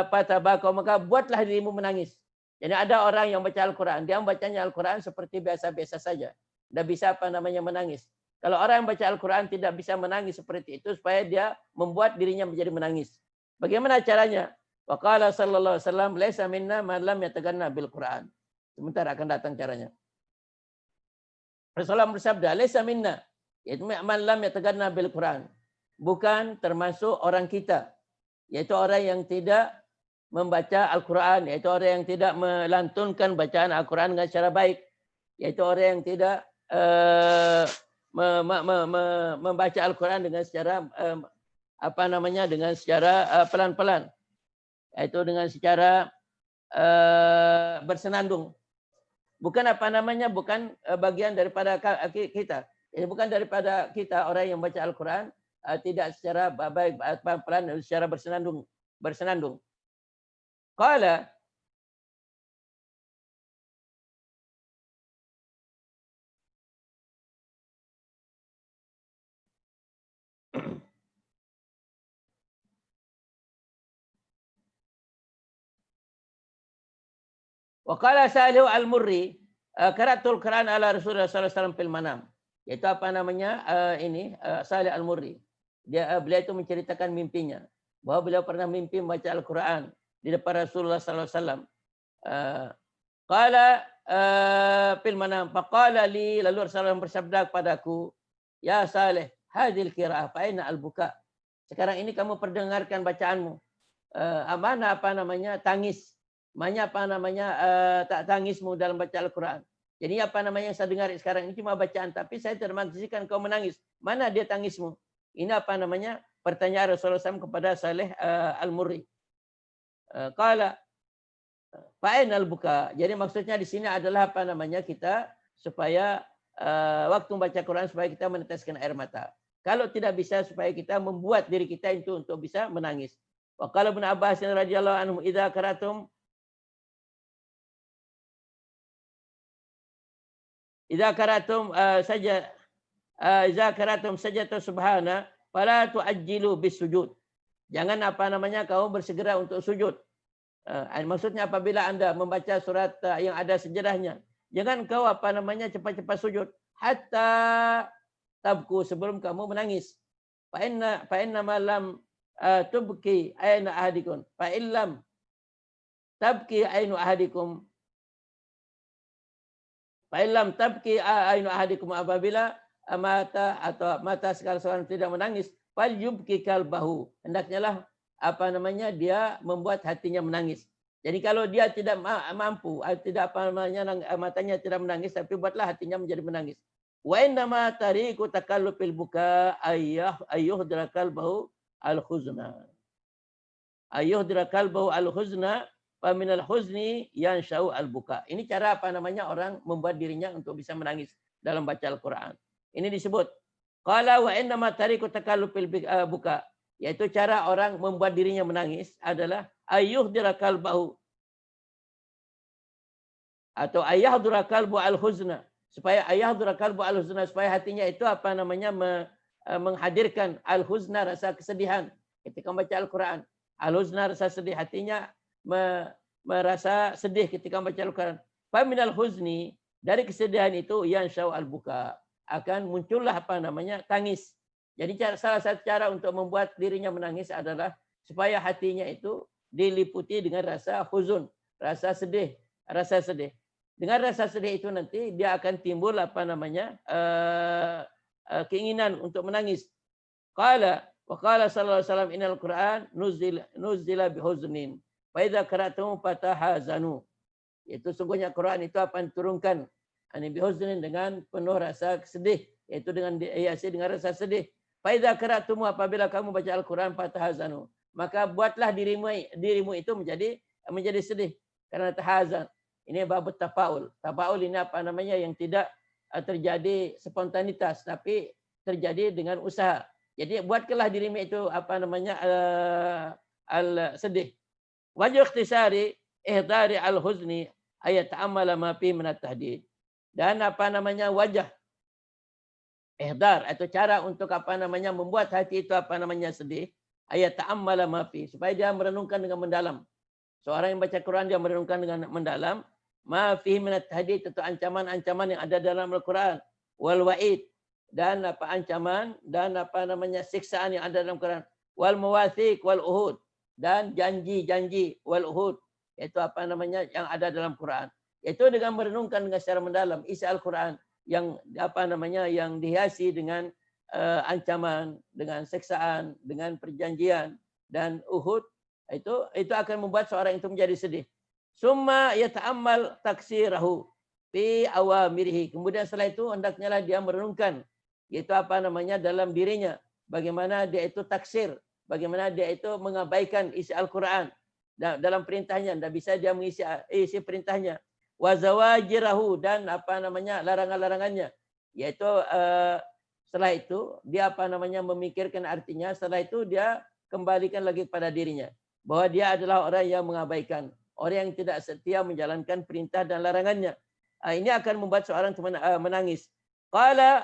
S1: fatabakau maka buatlah dirimu menangis. Jadi ada orang yang baca Al-Quran, dia membacanya Al-Quran seperti biasa-biasa saja. Tidak bisa apa namanya menangis. Kalau orang yang baca Al-Quran tidak bisa menangis seperti itu supaya dia membuat dirinya menjadi menangis. Bagaimana caranya? Wa qala sallallahu alaihi wasallam laisa minna man lam yataganna bil Quran. Sebentar akan datang caranya. Rasulullah bersabda, laisa minna, yaitu man lam yataganna bil Quran. Bukan termasuk orang kita, yaitu orang yang tidak membaca Al-Quran, yaitu orang yang tidak melantunkan bacaan Al-Quran dengan secara baik, yaitu orang yang tidak membaca Al-Quran dengan secara apa namanya dengan secara pelan-pelan, yaitu dengan secara bersenandung. Bukan apa namanya bukan bagian daripada kita. Bukan daripada kita orang yang baca Al-Quran tidak secara baik, pelan, secara bersenandung. Qala wa qala Salih Al-Murri qira'atul Quran ala Rasulullah sallallahu alaihi wasallam fil manam. Yaitu apa namanya Salih Al-Murri. Beliau itu menceritakan mimpinya bahwa beliau pernah mimpi membaca Al-Quran di depan Rasulullah sallallahu alaihi wasallam. Qala fil manam faqala li, lalu Rasulullah bersabda kepadaku, ya Salih, hadhil qira'ah fa aina al-buka. Sekarang ini kamu perdengarkan bacaanmu. Mana apa namanya tangis. Mana apa namanya tak tangismu dalam baca Al-Quran. Jadi apa namanya yang saya dengar sekarang ini cuma bacaan, tapi saya tidak maksudkan kau menangis. Mana dia tangismu? Ini apa namanya pertanyaan Rasulullah SAW kepada Salih Al-Murri. Qala fa'in al-buka. Jadi maksudnya di sini adalah apa namanya kita supaya waktu membaca Quran supaya kita meneteskan air mata. Kalau tidak bisa supaya kita membuat diri kita itu untuk bisa menangis. Wa qala Ibnu Abbas radhiyallahu anhu idza qaratum idza qaratum sajata subhana fala tu'ajjilu bisujud. Jangan apa namanya kau bersegera untuk sujud. Maksudnya apabila Anda membaca surat yang ada sejadahnya, jangan kau apa namanya cepat-cepat sujud hatta tabku, sebelum kamu menangis. Fa inna ma lam tubki aina ahadikum fa illam tabki ainu ahadikum fa illam tabki ainu ahadikum, apabila mata sekarang tidak menangis, fal yubki kalbahu, hendaknya lah apa namanya dia membuat hatinya menangis. Jadi kalau dia tidak mampu, tidak apa namanya matanya tidak menangis, tapi buatlah hatinya menjadi menangis. Wa inna ma tariqu takallufil buka ayyuhdira kalbahu al-huzna. Ayyuhdira kalbahu al-huzna fa min al-huzni yansha'u al-buka. Ini cara apa namanya orang membuat dirinya untuk bisa menangis dalam baca Al-Quran. Ini disebut qala wa inna ma tariqu takallufil buka, yaitu cara orang membuat dirinya menangis adalah ayyuhdira kalbahu atau ayyahdura kalbu al-huzna, supaya ayyahdura kalbu al-huzna, supaya hatinya itu apa namanya menghadirkan al-huzna, rasa kesedihan ketika membaca Al-Quran. Al-huzna, rasa sedih, hatinya merasa sedih ketika membaca Al-Quran. Fa minal huzni, dari kesedihan itu yanshau al-buka, akan muncullah apa namanya tangis. Jadi salah satu cara untuk membuat dirinya menangis adalah supaya hatinya itu diliputi dengan rasa huzun, rasa sedih, rasa sedih. Dengan rasa sedih itu nanti dia akan timbul apa namanya keinginan untuk menangis. Qala wa qala sallallahu alaihi wasallam innal Qur'an nuzila bihuznin fa idza qara'tum fatahazanu. Itu sungguhnya Quran itu apa diturunkan bihuznin, dengan penuh rasa sedih, yaitu dengan dihiasi dengan rasa sedih. Fa idza qara'tum, apabila kamu baca Al-Quran fatahazanu, maka buatlah dirimu itu menjadi sedih karena tahazan. Ini bab tafaul. Tafaul ini apa namanya yang tidak terjadi spontanitas, tapi terjadi dengan usaha. Jadi buatkanlah dirimu itu apa namanya sedih. Wajh ikhtisari ihdari al-huzni ayat ta'ammala ma fi min at-tahdid. Dan apa namanya wajah ihdar atau cara untuk apa namanya membuat hati itu apa namanya sedih, ayat ta'ammala ma fi, supaya dia merenungkan dengan mendalam. Seorang yang baca Quran dia merenungkan dengan mendalam ma fi min at-tahdid, itu ancaman-ancaman yang ada dalam Al-Quran, wal wa'id, dan apa ancaman dan apa namanya siksaan yang ada dalam Quran, wal mawathiq wal uhud, dan janji-janji wal uhud, itu apa namanya yang ada dalam Quran. Itu dengan merenungkan dengan secara mendalam isi Al-Quran yang apa namanya yang dihiasi dengan ancaman, dengan siksaan, dengan perjanjian dan uhud, itu akan membuat seorang itu menjadi sedih. Summa yata'ammal taksirahu fi awamirihi. Kemudian setelah itu hendaknya lah dia merenungkan, yaitu apa namanya dalam dirinya, bagaimana dia itu taksir, bagaimana dia itu mengabaikan isi Al-Quran dalam perintahnya, tidak bisa dia mengisi isi perintahnya. Wa zawajirahu, dan apa namanya larangan-larangannya, yaitu setelah itu dia memikirkan artinya, setelah itu dia kembalikan lagi pada dirinya bahwa dia adalah orang yang mengabaikan, orang yang tidak setia menjalankan perintah dan larangannya. Ini akan membuat seorang menangis. Qala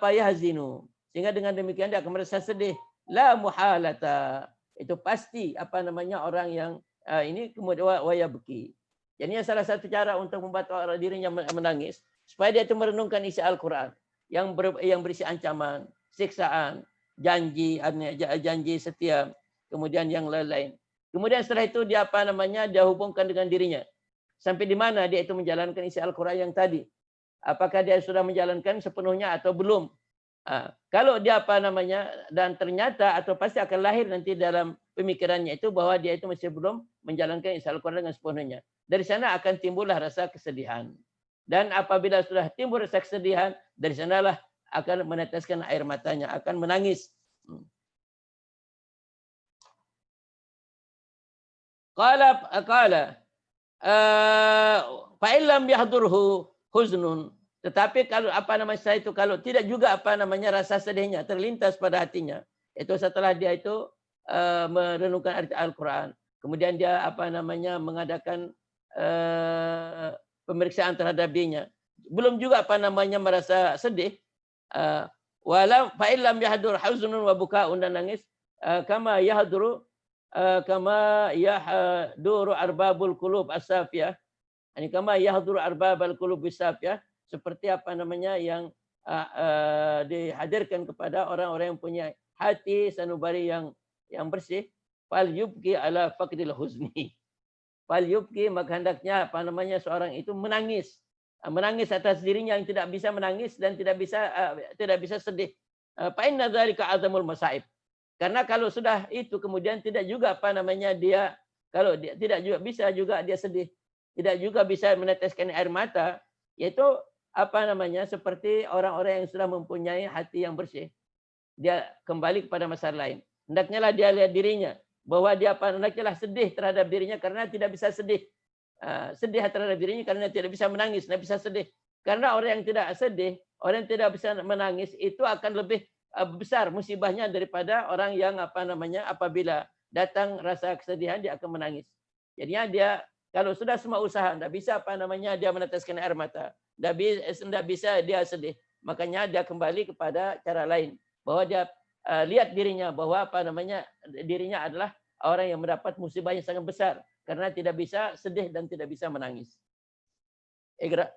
S1: fayahzinu, sehingga dengan demikian dia akan merasa sedih. La muhalata, itu pasti orang yang ini kemudian wayabki. Jadi salah satu cara untuk membuat orang dirinya menangis supaya dia itu merenungkan isi Al-Quran yang berisi ancaman, siksaan, janji setia, kemudian yang lain-lain. Kemudian setelah itu dia dia hubungkan dengan dirinya. Sampai di mana dia itu menjalankan isi Al-Quran yang tadi. Apakah dia sudah menjalankan sepenuhnya atau belum? Kalau dia dan ternyata atau pasti akan lahir nanti dalam pemikirannya itu bahwa dia itu masih belum menjalankan isi Al-Quran dengan sepenuhnya. Dari sana akan timbullah rasa kesedihan. Dan apabila sudah timbul rasa kesedihan, dari sanalah akan meneteskan air matanya, akan menangis. Qala fa illam yahdurhu huznun, tetapi kalau kalau tidak juga rasa sedihnya terlintas pada hatinya, itu setelah dia itu merenungkan arti Al-Quran, kemudian dia mengadakan pemeriksaan terhadap dirinya, belum juga merasa sedih, walam fa illam yahdur huznun wa bukaun, dan nangis, kama yahduru arbabul qulub as-safiyah, ini kama yahduru arbabul qulub as-safiyah, seperti yang dihadirkan kepada orang-orang yang punya hati sanubari yang bersih. Fal yubki ala faqdil huzni, fal yubki, maka hendaknya seorang itu menangis atas dirinya yang tidak bisa menangis dan tidak bisa sedih. Fa inna dzalika azamul masaib, karena kalau sudah itu kemudian tidak juga dia tidak juga bisa juga dia sedih, tidak juga bisa meneteskan air mata, yaitu seperti orang-orang yang sudah mempunyai hati yang bersih, dia kembali kepada masalah lain. Hendaknya lah dia lihat dirinya bahwa dia hendaknya sedih terhadap dirinya karena tidak bisa sedih, sedih terhadap dirinya karena tidak bisa menangis, tidak bisa sedih. Karena orang yang tidak sedih, orang yang tidak bisa menangis itu akan lebih besar musibahnya daripada orang yang apabila datang rasa kesedihan dia akan menangis. Jadinya dia kalau sudah semua usaha tidak bisa dia meneteskan air mata, tidak bisa dia sedih, makanya dia kembali kepada cara lain, bahwa dia lihat dirinya bahwa dirinya adalah orang yang mendapat musibah yang sangat besar karena tidak bisa sedih dan tidak bisa menangis. Iqra.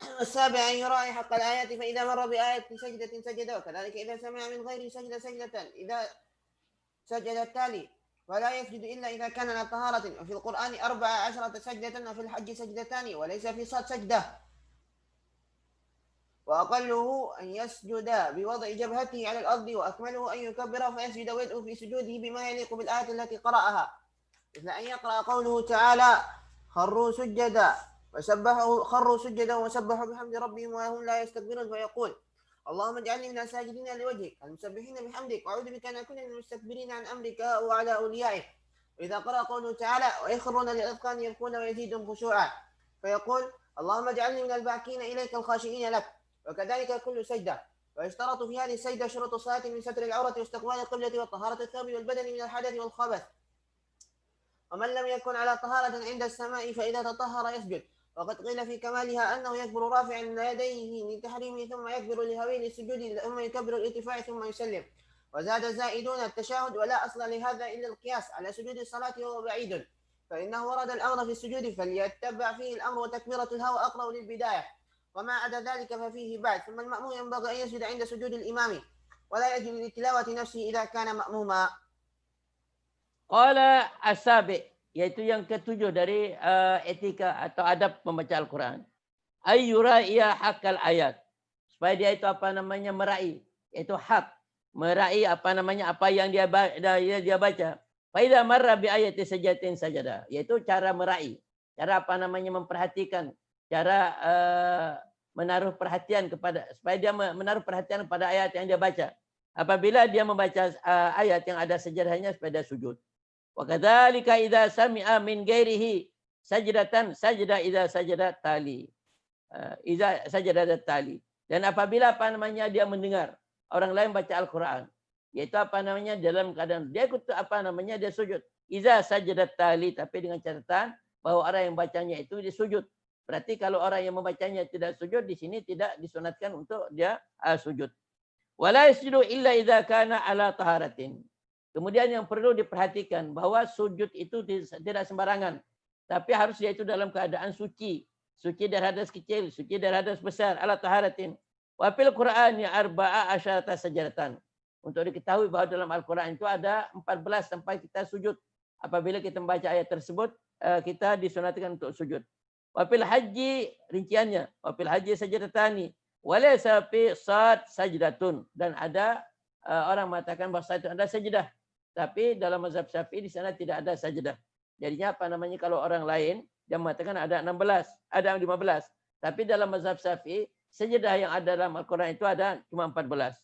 S2: السابع أن يراعي حق الآيات، فإذا مر بآية سجدة سجد، وكذلك إذا سمع من غير سجدة سجدة إذا سجد التالي، ولا يسجد إلا إذا كان على طهارة. وفي القرآن 14 سجدة، وفي الحج سجدتان، وليس في صاد سجدة. وأقله أن يسجد بوضع جبهته على الأرض، وأكمله أن يكبر فيسجد ويدعو في سجوده بما يليق بالآية التي قرأها، مثل أن يقرأ قوله تعالى خروا سجدا وسبحوا بحمد ربهم وهم لا يستكبرون، فيقول اللهم اجعلني من الساجدين لوجهك المسبحين بحمدك، وأعوذ بك أن أكون من المستكبرين عن أمرك وعلى أوليائك. وإذا قرأ قوله تعالى ويخرون للأذقان يبكون ويزيدهم خشوعا، فيقول اللهم اجعلني من الباكين إليك الخاشعين لك. وكذلك كل سجدة. ويشترط في هذه السجدة شروط الصلاة من ستر العورة واستقبال القبلة وطهارة الثوب والبدن من الحدث والخبث. ومن لم يكن على طهارة عند السماء فإذا تطهر يسجد. وقد قيل في كمالها أنه يكبر رافعا يديه لتحريمه، ثم يكبر لهوي السجود، ثم يكبر الارتفاع، ثم يسلم. وزاد زائدون التشهد، ولا أصل لهذا إلا القياس على سجود الصلاة وهو بعيد، فإنه ورد الأمر في السجود فليتبع فيه الأمر، وتكبيرة الهوى أقرب للبداية، وما عدا ذلك ففيه بعد. ثم المأموم ينبغي أن يسجد عند سجود الإمام، ولا يسجد لتلاوة نفسه إذا كان مأموما.
S1: Qala as-sabi, yaitu yang ketujuh dari etika atau adab membaca Al-Quran. Ayyura iya hakal ayat, supaya dia itu meraih, yaitu hak, meraih apa yang dia baca. Faida marra bi ayati sajatin sajada, yaitu cara meraih, cara memperhatikan, cara menaruh perhatian kepada, supaya dia menaruh perhatian pada ayat yang dia baca. Apabila dia membaca ayat yang ada sejadahnya, supaya dia sujud. Wa kadzalika idza sami'a min ghairihi, sajdatan sajda idza sajada tali. Idza sajada tali. Dan apabila apa namanya dia mendengar orang lain baca Al-Qur'an, yaitu apa namanya dalam keadaan dia ikut apa namanya dia sujud. Idza sajada tali, tapi dengan catatan bahwa orang yang bacanya itu dia sujud. Berarti kalau orang yang membacanya tidak sujud, di sini tidak disunatkan untuk dia sujud. Wala yasjudu illa idza kana ala taharatin. Kemudian yang perlu diperhatikan bahwa sujud itu tidak sembarangan, tapi harus dia itu dalam keadaan suci. Suci dari hadas kecil, suci dari hadas besar, ala taharatin. Wa fil Qur'ani arba'a asyarata sajadatan. Untuk diketahui bahwa dalam Al-Qur'an itu ada 14 sampai kita sujud. Apabila kita membaca ayat tersebut, kita disunatkan untuk sujud. Wa fil haji rinciannya, wa fil haji sajadatani. Walaysa fi sad sajdatun, dan ada orang mengatakan bahawa itu ada sajdah, tapi dalam mazhab Syafi'i di sana tidak ada sajdah. Jadinya apa namanya kalau orang lain dia mengatakan ada 16, ada 15, tapi dalam mazhab Syafi'i sajdah yang ada dalam Al-Qur'an itu ada cuma 14.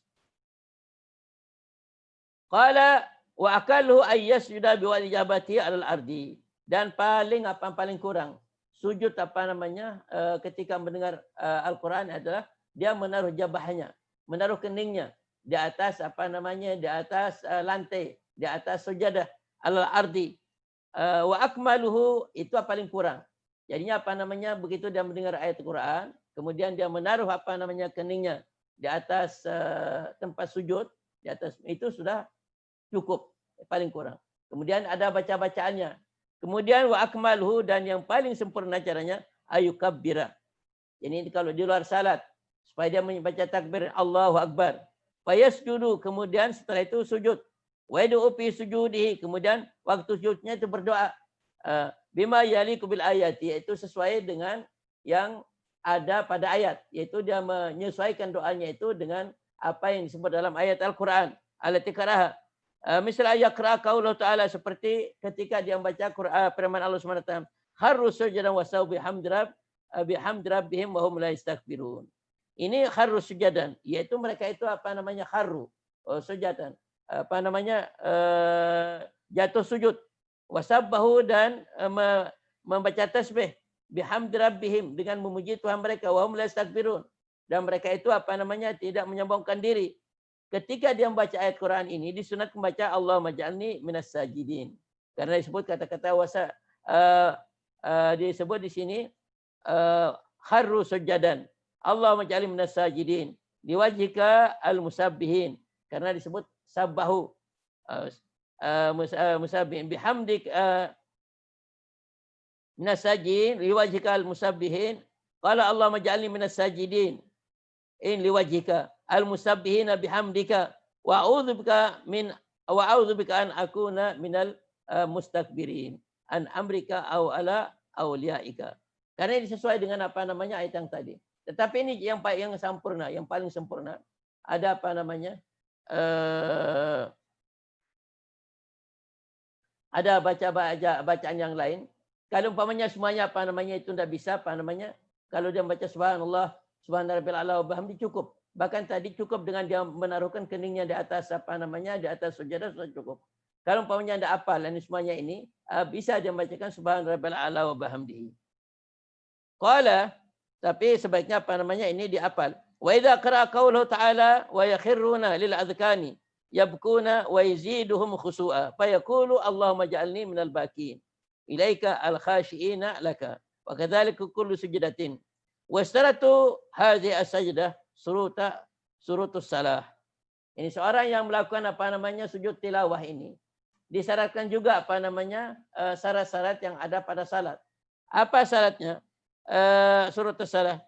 S1: Qala wa akallu ay yasjuda bi wajibati alal ardi, dan paling kurang sujud apa namanya ketika mendengar Al-Qur'an adalah dia menaruh jabahnya, menaruh keningnya di atas apa namanya di atas lantai, di atas sujadah alal ardi. Wa akmaluhu, itu paling kurang. Jadinya apa namanya begitu dia mendengar ayat Al-Qur'an, kemudian dia menaruh apa namanya keningnya di atas tempat sujud, di atas itu sudah cukup, paling kurang. Kemudian ada baca-bacaannya. Kemudian wa akmaluhu, dan yang paling sempurna caranya ayukabbira. Ini kalau di luar salat, supaya dia membaca takbir Allahu Akbar. Fayasjudu, kemudian setelah itu sujud. Wa yad'u fi sujudihi, kemudian waktu sujudnya itu berdoa. Bima yaliqu bil ayati, yaitu sesuai dengan yang ada pada ayat, yaitu dia menyesuaikan doanya itu dengan apa yang disebut dalam ayat Al-Qur'an. Allati qaraha. Misal yaqra qaulullah ta'ala, seperti ketika dia membaca Quran firman Allah Subhanahu wa taala, kharru sujadan wa saw bihamdi rabbihim wa hum la yastakbirun. Ini kharru sujadan, yaitu mereka itu apa namanya kharru sujadan, apa namanya jatuh sujud, wasabbahu, dan membaca tasbih, bihamdi rabbihim, dengan memuji Tuhan mereka, wa hum la yastakbirun, dan mereka itu apa namanya tidak menyombongkan diri. Ketika dia membaca ayat Quran ini disunat membaca Allahumma ja'alni minas sajidin, karena disebut kata-kata wasa disebut di sini kharru sujadan, Allahumma ja'alni minas sajidin liwajhika al-musabbihin, karena disebut sabbahu musabbihin bihamdik minas sajidin liwajhika al-musabbihin, qala Allahumma ja'alni minas sajidin in liwajhika al-musabbihina bihamdika wa a'udzubika an akuna minal mustakbirin an amrika aw ala awliyaika. Karena ini sesuai dengan apa namanya ayat yang tadi. Tetapi ini yang sempurna, yang paling sempurna. Ada apa namanya? Ada bacaan yang lain. Kalau umpamanya semuanya apa namanya itu tidak bisa, apa namanya? Kalau dia membaca subhanallah, subhanarabbil a'la wa bihamdi cukup. Bahkan tadi cukup dengan dia menaruhkan keningnya di atas apa namanya di atas sujadah sudah cukup. Kalau umpamanya Anda hafal dan semuanya ini bisa dia membacakan subhanarabbil a'la wa bihamdihi. Qala, tapi sebaiknya apa namanya ini dihafal. Wa idza qara'a qaulahu ta'ala wa yakhruna lil adhkani yabkuna wa yaziduhum khushu'a fa yaqulu Allahumma ja'alni minal bakin ilaika al khashiina laka wa kadzalika kullu sujudatin. Wastaratu hadhihi as-sajdah surutus salah. Ini seorang yang melakukan apa namanya sujud tilawah ini disyaratkan juga apa namanya syarat-syarat yang ada pada salat. Apa syaratnya? Surutus salah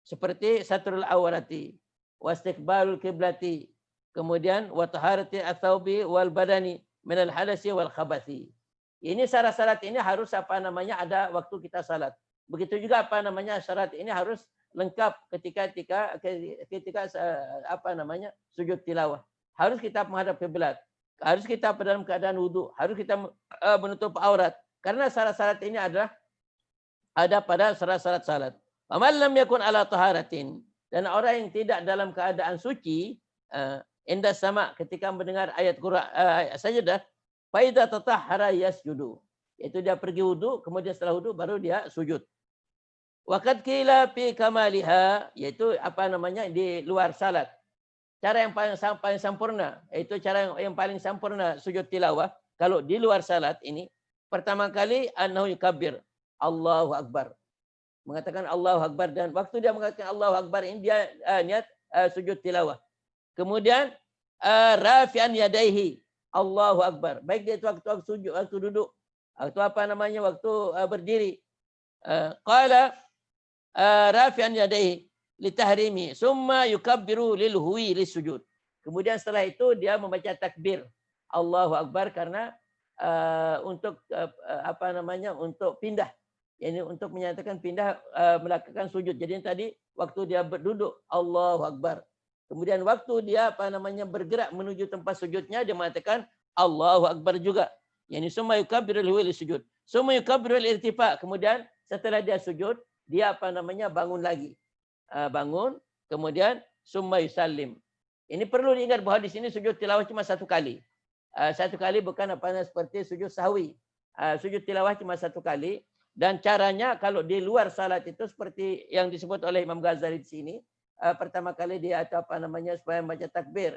S1: seperti satrul awrati, wastiqbalul qiblati, kemudian wa taharati ats-tsaubi wal badani minal hadasi wal khabathi. Ini syarat-syarat ini harus apa namanya ada waktu kita salat. Begitu juga apa namanya syarat ini harus lengkap ketika apa namanya sujud tilawah. Harus kita menghadap kiblat, harus kita dalam keadaan wudu, harus kita menutup aurat. Karena syarat-syarat ini adalah ada pada syarat-syarat salat. Faman lam yakun ala taharatin, dan orang yang tidak dalam keadaan suci inda sama ketika mendengar ayat Quran sajdah, fa idza tatahhara yasjudu. Yaitu dia pergi wudhu, kemudian setelah wudhu baru dia sujud. Waqad qila fi kamaliha, yaitu apa namanya di luar salat. Cara yang paling sempurna, yaitu cara yang paling sempurna sujud tilawah kalau di luar salat ini, pertama kali annahu yukabbir, Allahu Akbar. Mengatakan Allahu Akbar, dan waktu dia mengatakan Allahu Akbar ini dia niat sujud tilawah. Kemudian rafi'an yadaihi, Allahu Akbar. Baik dia itu waktu sujud, waktu duduk, waktu apa namanya, waktu berdiri. Qala rafi'an yadaihi litahrimi, summa yukabbiru lilhuwi lisujud. Kemudian setelah itu dia membaca takbir Allahu Akbar karena untuk apa namanya, untuk pindah. Ini untuk menyatakan pindah melakukan sujud. Jadi tadi waktu dia berduduk Allahu Akbar. Kemudian waktu dia apa namanya bergerak menuju tempat sujudnya dia mengatakan Allahu Akbar juga. Yani summa yukabbirul li sujud. Summa yukabbirul irtifa. Kemudian setelah dia sujud, dia apa namanya bangun lagi. Bangun, kemudian summa yusallim. Ini perlu diingat bahwa di sini sujud tilawah cuma satu kali. Satu kali, bukan apa namanya seperti sujud sahwi. Sujud tilawah cuma satu kali. Dan caranya kalau di luar salat itu seperti yang disebut oleh Imam Ghazali di sini, pertama kali dia atau apa namanya supaya membaca takbir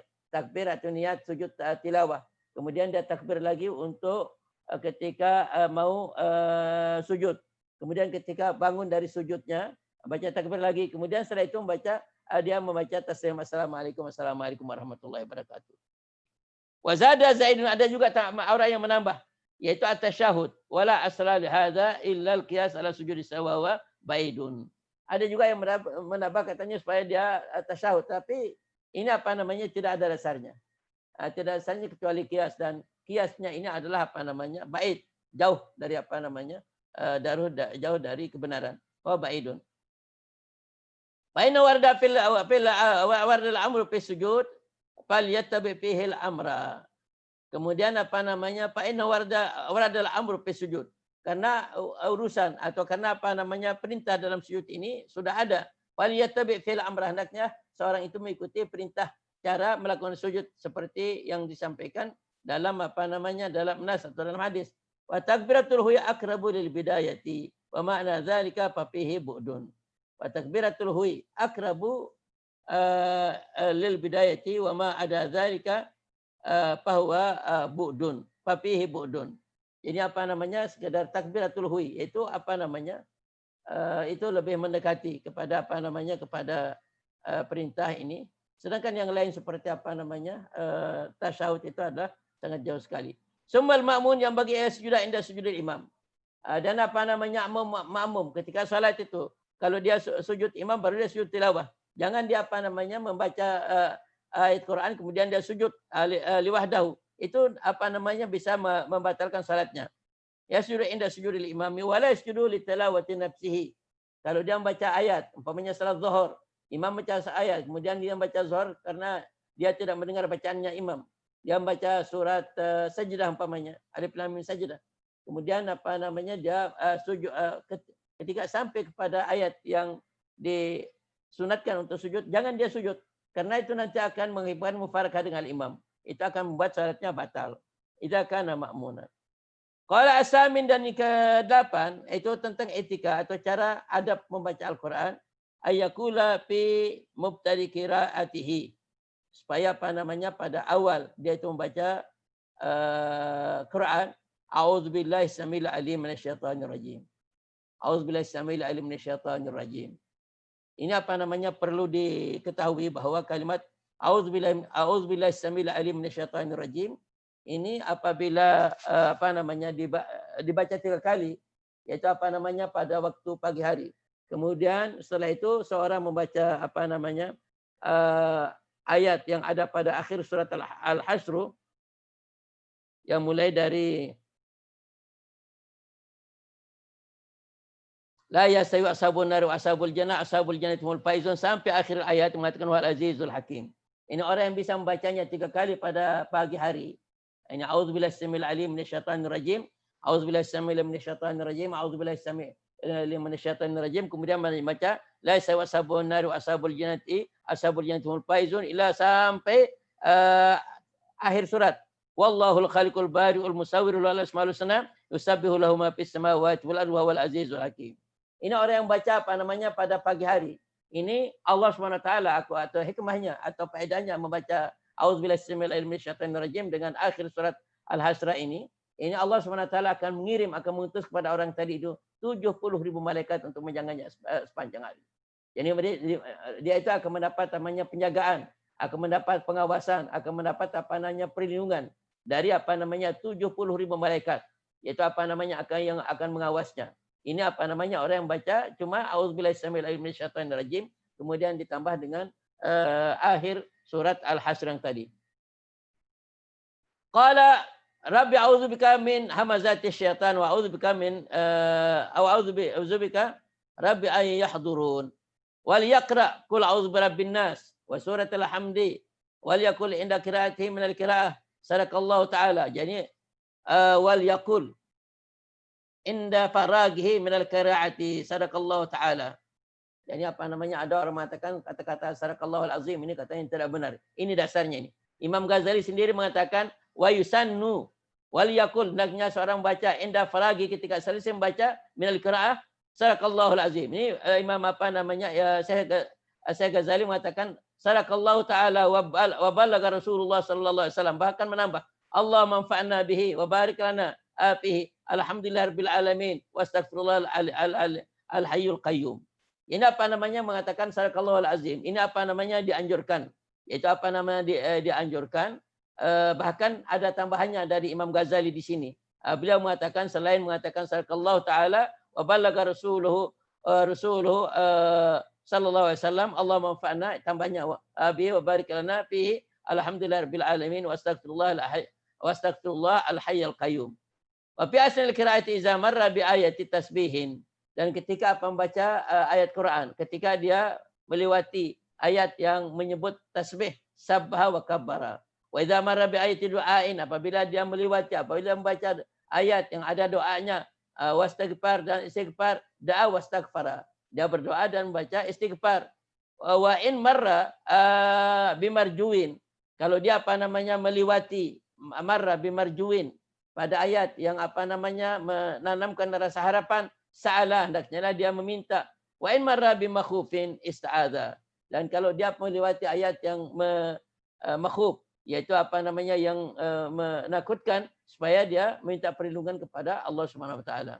S1: atau niat sujud tilawah. Kemudian dia takbir lagi untuk ketika mau sujud. Kemudian ketika bangun dari sujudnya baca takbir lagi. Kemudian setelah itu dia membaca taslim assalamualaikum warahmatullahi wabarakatuh. Wazada zaidun, ada juga orang yang menambah, yaitu at-tasyahud wala asla li hadza illa al-qiyas ala sujudi sawawa baidun. Ada juga yang menambah katanya supaya dia tasyahud, tapi ini apa namanya tidak ada dasarnya. Tidak ada dasarnya kecuali qiyas, dan qiyasnya ini adalah apa namanya baid, jauh dari apa namanya jauh dari kebenaran. Wa baidun. Fa inna warda fil amru fi sujud falyattabi fihi al-amra. Kemudian apa namanya fa inna warda al-amru fi sujud. Karena urusan atau karena apa namanya perintah dalam sujud ini sudah ada. Falyattabi fihi al-amra, hendaknya seorang itu mengikuti perintah cara melakukan sujud seperti yang disampaikan dalam apa namanya dalam nas atau dalam hadis. Wa takbiratul huya aqrabu lil bidayati wa ma'na dzalika fa fihi bu'dun. Wa takbiratul huya aqrabu lil bidayati wa ma ada dzalika bahwa bu'dun, fafihi bu'dun. Jadi apa namanya sekedar takbiratul hui, itu apa namanya itu lebih mendekati kepada apa namanya kepada perintah ini. Sedangkan yang lain seperti apa namanya tasyahud itu adalah sangat jauh sekali. Summal ma'mun yang bagi sujudah inda sujudil imam. Dan apa namanya makmum ketika salat itu, kalau dia sujud imam baru dia sujud tilawah. Jangan dia apa namanya membaca ayat Quran kemudian dia sujud liwahdahu. Itu apa namanya bisa membatalkan salatnya. Ya sujud inda sujudil imami wala yasjudu li tilawati nafsihi. Kalau dia membaca ayat, umpamanya salat zuhur, imam baca ayat, kemudian dia membaca zuhur karena dia tidak mendengar bacaannya imam. Dia membaca surat sajdah umpamanya, alif lam mim sajdah. Kemudian apa namanya dia sujud ketika sampai kepada ayat yang disunatkan untuk sujud, jangan dia sujud. Karena itu nanti akan mengakibatkan mufarakah dengan imam. Itu akan membuat salatnya batal. Itu akan makmunah. Qala asamin, dan ke-8 itu tentang etika atau cara adab membaca Al-Quran. Ayyakula fi mubtadi qiraatihi. Supaya apa namanya pada awal dia itu membaca Quran. A'udzubillahi samil alim minasyaitonir rajim. A'udzubillahi samil alim minasyaitonir rajim. Ini apa namanya perlu diketahui bahwa kalimat auzubillahi samil alim minasyaitonir rajim ini apabila apa namanya dibaca 3 kali, yaitu apa namanya pada waktu pagi hari. Kemudian setelah itu seorang membaca apa namanya ayat yang ada pada akhir surat Al-Hasr yang mulai dari la yasawi ashabun nar wa ashabul jannah humul faizun sampai akhir ayat mengatakan wal azizul hakim. Ini orang yang bisa membacanya 3 kali pada pagi hari. Ini auzubillahi samil alim minasyaitonir rajim, auzubillahi samil alim minasyaitonir rajim, auzubillahi samil alim minasyaitonir rajim. Kemudian membaca la yasawi ashabun nar wa ashabul jannati humul faizun ila sampai akhir surat. Wallahul khaliqul bari'ul musawwirul asmaul husna yusabbihu lahu ma fis samawati wal ardi wal azizul hakim. Ini orang yang baca pada pagi hari. Ini Allah SWT atau hikmahnya atau faedahnya membaca auzubillahi minal syaitonir rajim dengan akhir surat Al-Hasra ini. Ini Allah SWT akan mengirim, akan mengutus kepada orang tadi itu 70.000 malaikat untuk menjaganya sepanjang hari. Jadi dia itu akan mendapat namanya penjagaan, akan mendapat pengawasan, akan mendapat perlindungan dari 70.000 malaikat. Yaitu yang akan mengawasnya. Ini orang yang baca cuma auzubillahi minasy syaithanir rajim kemudian ditambah dengan akhir surat Al-Hasr yang tadi. Qala Rabbi a'udzubika min hamazati syaitan wa a'udzubika min a'udzubika Rabbi ay yahdurun. Wal yaqra qul a'udzu birabbin nas wa suratul hamdi wal yaqul inda qiraatihi min al-qiraah sadaqallahu ta'ala. Jadi wal yaqul inda faragihi min al-qiraati sadaqallahu ta'ala. Jadi ada orang mengatakan kata-kata sadaqallahu al-azim ini kata yang tidak benar. Ini dasarnya ini. Imam Ghazali sendiri mengatakan wa yusannu wal yaqul, hendaknya seorang baca inda faragi ketika selesai membaca min al-qiraah sadaqallahu al-azim. Ini Imam Syekh Ghazali mengatakan sadaqallahu ta'ala wa balagha Rasulullah sallallahu alaihi wasallam, bahkan menambah Allah manfa'na bihi wa barik lana afihi alhamdulillahirabbil alamin wastaghfirullah al-hayyul qayyum. Ini mengatakan sadaqallahu al-azim. Ini dianjurkan. Yaitu dianjurkan. Bahkan ada tambahannya dari Imam Ghazali di sini. Beliau mengatakan selain mengatakan sadaqallahu ta'ala wa balagha rasuluhu sallallahu alaihi wasallam Allah manfa'na, tambahnya bihi wa barik lana fihi alhamdulillahirabbil alamin wastaghfirullah al-hayyul qayyum. Wa fi asnal qiraati idza marra bi ayati tasbihin, dan ketika membaca ayat Quran, ketika dia melewati ayat yang menyebut tasbih, sabbaha wa kabbara. Wa idza marra bi ayati du'ain, apabila dia melewati, apabila membaca ayat yang ada doanya, wastaghfar dan istighfar, da'a wastaghfara. Dia berdoa dan membaca istighfar. Wa in marra bimarjuin, kalau dia melewati marra bimarjuin pada ayat yang menanamkan rasa harapan, sa'ala, hendaknya dia meminta. Wa in marra bimakhufin ista'adha, dan kalau dia melewati ayat yang makhuf, yaitu yang menakutkan, supaya dia minta perlindungan kepada Allah Subhanahu wa taala.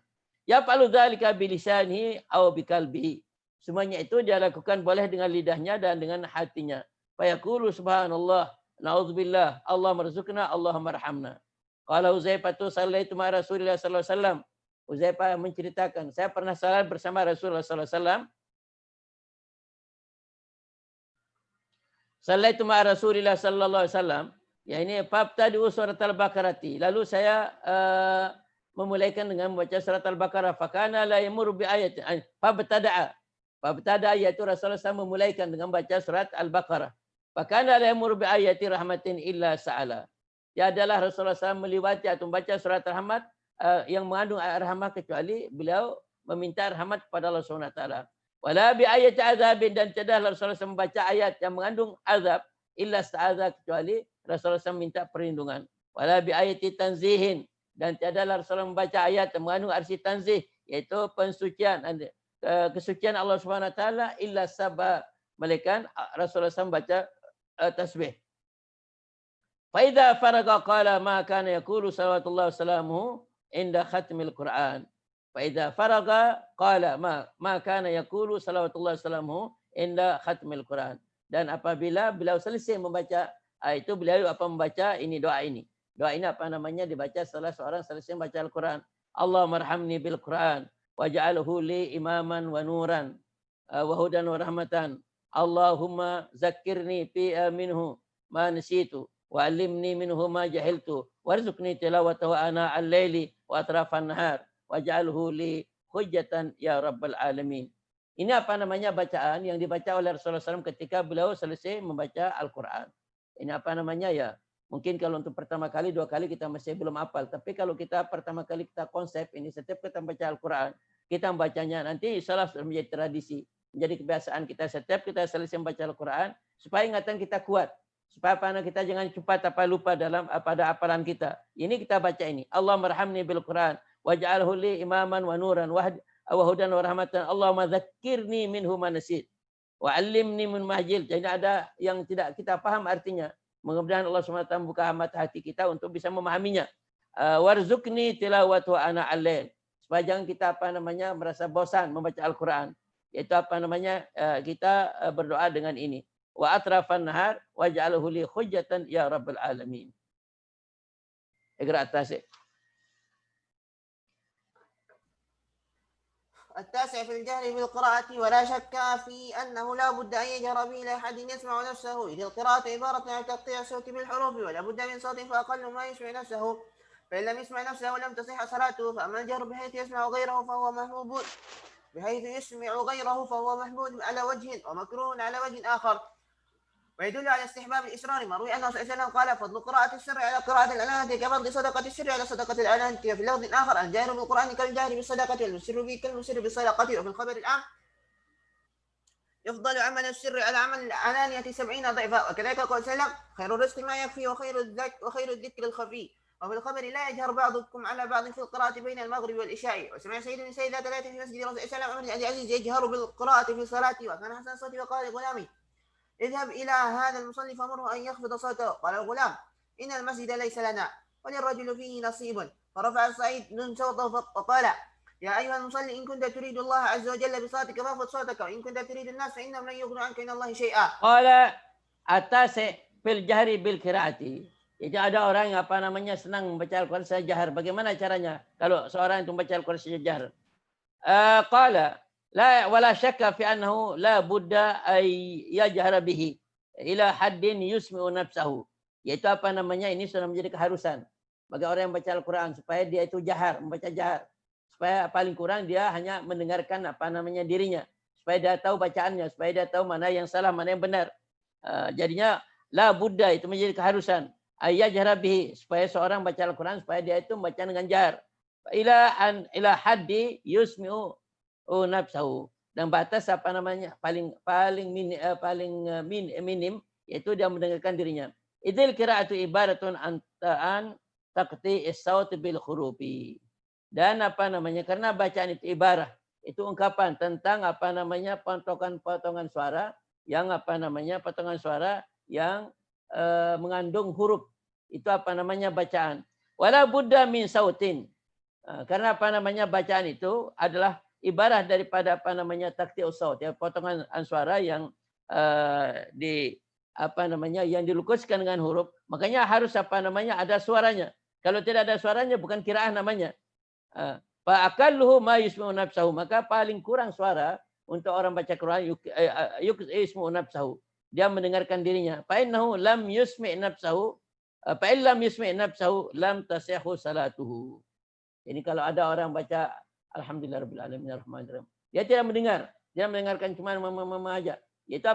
S1: Ya fa'alu dzalika bilisanihi aw biqalbihi. Semuanya itu dia lakukan boleh dengan lidahnya dan dengan hatinya. Fa yaqulu subhanallah, na'udzubillah, Allahumma rzuqna, Allahumma arhamna. Qala Uzaifah sallaitu ma Rasulillah sallallahu alaihi wasallam. Uzaifah menceritakan, saya pernah salat bersama Rasulullah sallallahu alaihi wasallam. Sallaitu ma Rasulillah sallallahu alaihi wasallam. Ya, ini fabtadi'u surat al-Baqarah. Lalu saya memulaikan dengan membaca surat al-Baqarah. Fakana la yamur bi ayatin. Fabtada'a yaitu Rasulullah SAW memulaikan dengan baca surat al-Baqarah. Fakana la yamur bi ayati rahmatin illa sa'ala. Ya adalah Rasulullah SAW melewati atau membaca surat rahmat yang mengandung ayat rahmat kecuali beliau meminta rahmat kepada Allah Subhanahu wa taala. Wala bi ayati azabin, dan tidaklah Rasulullah SAW membaca ayat yang mengandung azab illa sa'adha, kecuali Rasulullah SAW minta perlindungan. Wala bi ayati tanzihin, dan tidaklah Rasulullah membaca ayat yang mengandung arti tanzih, yaitu pensucian, kesucian Allah Subhanahu wa taala, illa sabah, melainkan Rasulullah SAW membaca tasbih. Fa idza faraga qala ma kana yaqulu sallallahu wasallamu inda khatmil Quran. Fa idza faraga qala ma kana yaqulu sallallahu wasallamu inda khatmil Quran. Dan apabila beliau selesai membaca itu, beliau membaca ini, doa ini. Doa ini dibaca setelah seorang selesai membaca Al-Quran. Allahumma arhamni bil Quran waj'alhu li imaman wa nuran wa hudan wa rahmatan. Allahumma zakkirni fi minhu ma nasitu wa 'allimni minhu ma jahiltu warzuqni tilawatahu ana al-laili wa atrafan nahar waj'alhu li hujjatan ya rabbal alamin. Ini bacaan yang dibaca oleh Rasulullah SAW ketika beliau selesai membaca Al-Quran. Ini ya, mungkin kalau untuk pertama kali, dua kali kita masih belum hafal. Tapi kalau kita pertama kali kita konsep ini, setiap kita membaca Al-Quran, kita membacanya, nanti insya Allah sudah menjadi tradisi. Menjadi kebiasaan kita setiap kita selesai membaca Al-Quran, supaya ingatan kita kuat. supaya kita jangan cepat lupa dalam pada hafalan kita. Ini kita baca ini. Allahumma arhamni bil Quran waj'alhu li imaman wa nuran wa hudan wa rahmatan. Allahumma dzakkirni minhu ma nasit wa 'allimni min mahjil. Jadi ada yang tidak kita paham artinya. Mudah-mudahan Allah SWT membuka mata hati kita untuk bisa memahaminya. Warzuqni tilawatu ana al-lail. Supaya jangan kita merasa bosan membaca Al-Quran. Yaitu kita berdoa dengan ini. Wa atrafan nahar waj'alhu li hujjatan ya rabbal alamin. Iqra at-tasi'.
S2: التاسع في الجهر بالقراءة ولا شك في أنه لا بد أن يجهر به إلى حد يسمع نفسه إذ القراءة عبارة عن تقطيع الصوت بالحروف ولا بد من صوت فأقل ما يسمع نفسه فإن لم يسمع نفسه لم تصح صلاته فأما الجهر بحيث يسمع غيره فهو محمود على وجه ومكروه على وجه آخر ويدل على استحباب الإسرار ما روي أنه صلى الله عليه وسلم قال فضل قراءة السر على قراءة العلانية كفضل صدقة السر على صدقة العلانية وفي لفظ آخر الجاهر بالقرآن كالجاهر بالصدقة والمسر به كالمسر بالصدقة وفي الخبر العام يفضل عمل السر على عمل العلانية 70 ضعفا وكذلك قال صلى الله عليه وسلم خير الرزق ما يكفي وخير الذكر الخفي وفي الخبر لا يجهر بعضكم على بعض في القراءة بين المغرب والعشاء وسمع سيد بن سيد ذات في مسجد رسول الله صلى الله عليه وسلم العزيز يجهر بالقراءة في صلاته وكان حسن الصوت وقال لغلامي اذهب إلى هذا المصلي فمره أن يخفض صوته قال الغلام إن المسجد ليس لنا وللرجل فيه نصيب فرفع سعيد صوته وقال يا أيها المصلي إن كنت تريد الله عز وجل بصوتك فاخفض صوتك وإن كنت تريد الناس فإنهم لن يغنوا عنك من الله شيئا.
S1: قال التاسع fil jahri bil qiraati. Jadi ada orang yang senang membaca Al-Quran secara jahar. Bagaimana caranya kalau seorang itu membaca Al-Quran secara jahar? Qala la wala syakka fi annahu la budda ay yajhara bihi ila haddin yusmi'u nafsahu. Yaitu ini sudah menjadi keharusan bagi orang yang membaca Al-Quran supaya dia itu jahar, membaca jahar. Supaya paling kurang dia hanya mendengarkan dirinya. Supaya dia tahu bacaannya, supaya dia tahu mana yang salah, mana yang benar. Jadinya la budda itu menjadi keharusan. Ayajhara bihi supaya seorang baca Al-Quran supaya dia itu membaca dengan jahar. Ila haddi yusmi'u nafsahu. Dan batas paling minim yaitu dia mendengarkan dirinya. Idil qira'atu ibaratun an taqti as-saut bil khurufi. Dan karena bacaan itu ibarah, itu ungkapan tentang potongan-potongan suara yang potongan suara yang mengandung huruf. Itu bacaan. Wala budda min sautin. Karena bacaan itu adalah ibarat daripada takti usaut, ya, potongan suara yang yang dilukuskan dengan huruf. Makanya harus ada suaranya. Kalau tidak ada suaranya bukan qiraah namanya. Fa aqalluhu ma yusmi'u nafsahu, maka paling kurang suara untuk orang baca Quran yusmi'u nafsahu, dia mendengarkan dirinya. Fa innahu lam yusmi' nafsahu, fa in lam yusmi' nafsahu lam tasihhu salatuhu. Jadi kalau ada orang baca alhamdulillahirabbil alamin arrahmanirrahim, dia tidak mendengar, dia mendengarkan cuma aja. Itu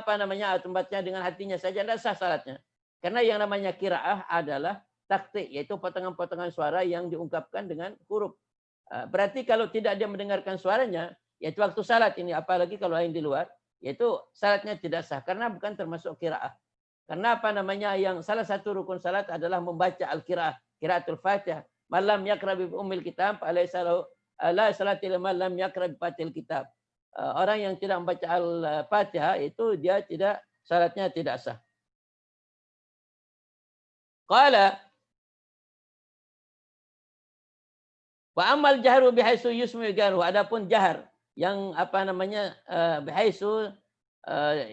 S1: tempatnya dengan hatinya saja, tidak sah salatnya. Karena yang namanya qiraah adalah taktik, yaitu potongan-potongan suara yang diungkapkan dengan huruf. Berarti kalau tidak dia mendengarkan suaranya, yaitu waktu salat ini, apalagi kalau lain di luar, yaitu salatnya tidak sah karena bukan termasuk qiraah. Karena yang salah satu rukun salat adalah membaca al-qiraah, qiraatul Fatihah. Malam yaqra bi ummil kitab alaysa la salati liman lam yaqra bi fatil kitab. Orang yang tidak membaca al-Fatihah itu dia salatnya tidak sah. Qala wa amal jahru bihaisu yusmi garu. Adapun jahar yang bihaisu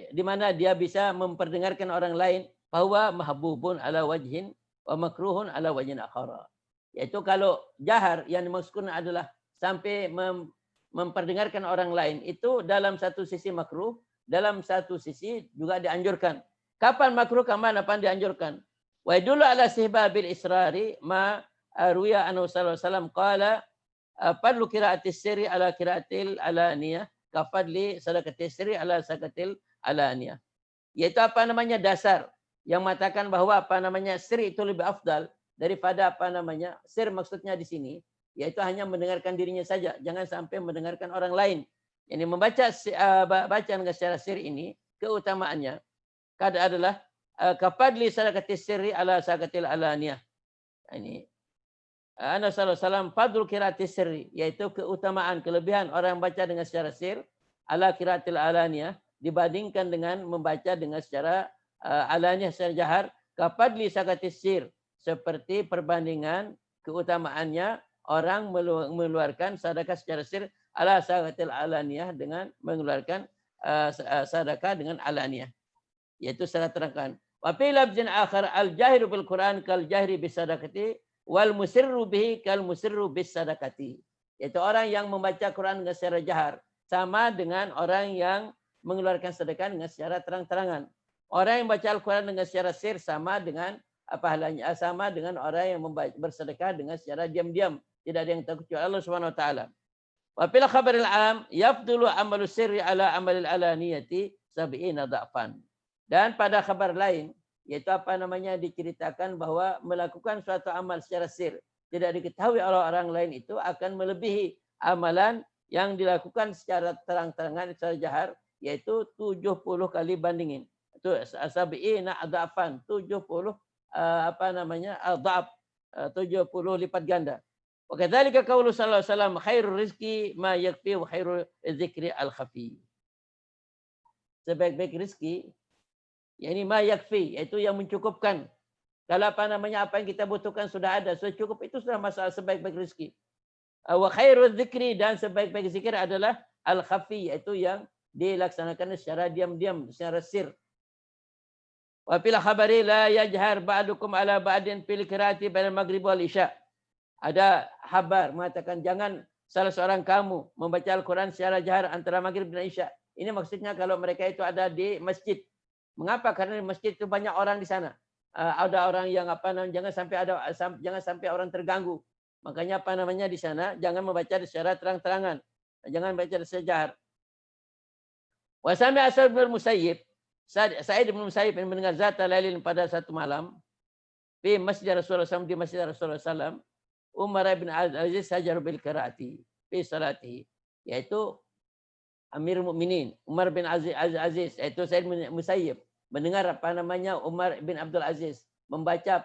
S1: di mana dia bisa memperdengarkan orang lain, bahwa mahbubun ala wajhin wa makruhun ala wajhin akhara. Yaitu kalau jahar yang dimaksudkan adalah sampai memperdengarkan orang lain, itu dalam satu sisi makruh, dalam satu sisi juga dianjurkan. Kapan makruh, kapan dianjurkan? Wa yadullu ala istihbabil israri ma ruya anhu sallallahu alaihi wasallam qala fadlu qiraatis sirri ala qiraatil alaniyah kafadli sadaqatis sirri ala sadaqatil alaniyah. Yaitu dasar yang mengatakan bahwa sir itu lebih afdal daripada sir maksudnya di sini yaitu hanya mendengarkan dirinya saja, jangan sampai mendengarkan orang lain. Ini membaca bacaan secara sir ini keutamaannya adalah kafadli sadaqatis sirri ala sadaqatil alaniyah. Ini Nabi sallallahu alaihi wasallam fadlu qiraatis sirri, yaitu keutamaan kelebihan orang yang baca dengan secara sir ala qiraatil alaniyah dibandingkan dengan membaca dengan secara alaniyah secara jahar, kafadli sadaqatis sir, seperti perbandingan keutamaannya orang mengeluarkan sedekah secara sir ala sadaqatil alaniyah dengan mengeluarkan sedekah dengan alaniyah, yaitu secara terangkan. Wa fi lafzin akhar al-jahiru bil Quran kal jahri bis sadaqati wal musirru bihi kal musirru bis sadaqati. Yaitu orang yang membaca Quran dengan secara jahar sama dengan orang yang mengeluarkan sedekah dengan secara terang-terangan. Orang yang baca Al-Quran dengan secara sir sama dengan pahalanya, sama dengan orang yang bersedekah dengan secara diam-diam. Tidak ada yang takut kecuali Allah Subhanahu wa taala. Wa fil khabaril am yafdulu amalu sirri ala amalil alaniyati 70 dha'fan. Dan pada kabar lain, yaitu diceritakan bahwa melakukan suatu amal secara sir tidak diketahui oleh orang lain itu akan melebihi amalan yang dilakukan secara terang-terangan secara jahar, yaitu 70 kali bandingin. Itu sab'ina adhafan, 70 adhaf, 70 lipat ganda. Wa kadzalika qaulu sallallahu alaihi wasallam khairur rizqi ma yakfi wa khairul dzikri al khafi. Sebaik-baik rezeki yakni ma yakfi, yaitu yang mencukupkan. Kalau apa yang kita butuhkan sudah ada, sudah cukup, itu sudah masalah sebaik-baik rezeki. Wa khairul dzikri, dan sebaik-baik zikir adalah al khafi, yaitu yang dilaksanakan secara diam-diam, secara sir. Wa fil khabari la yajhar ba'dukum ala ba'din fil qiraati bainal maghrib wal isya. Ada khabar mengatakan jangan salah seorang kamu membaca Al-Quran secara jahar antara maghrib dan isya. Ini maksudnya kalau mereka itu ada di masjid. Mengapa? Karena di masjid itu banyak orang di sana. Ada orang yang jangan sampai orang terganggu. Makanya di sana jangan membaca secara terang-terangan. Jangan baca secara jahar. Wa sami'a Sa'id bin Musayyib, Sa'id bin Musayyib yang mendengar zata lailin pada satu malam di Masjid Rasulullah SAW, di Masjid Rasulullah SAW, Umar bin Aziz hajar bil qiraati fi salatihi, yaitu Amir Mukminin Umar bin Aziz, yaitu Sa'id bin Musayyib mendengar Umar bin Abdul Aziz membaca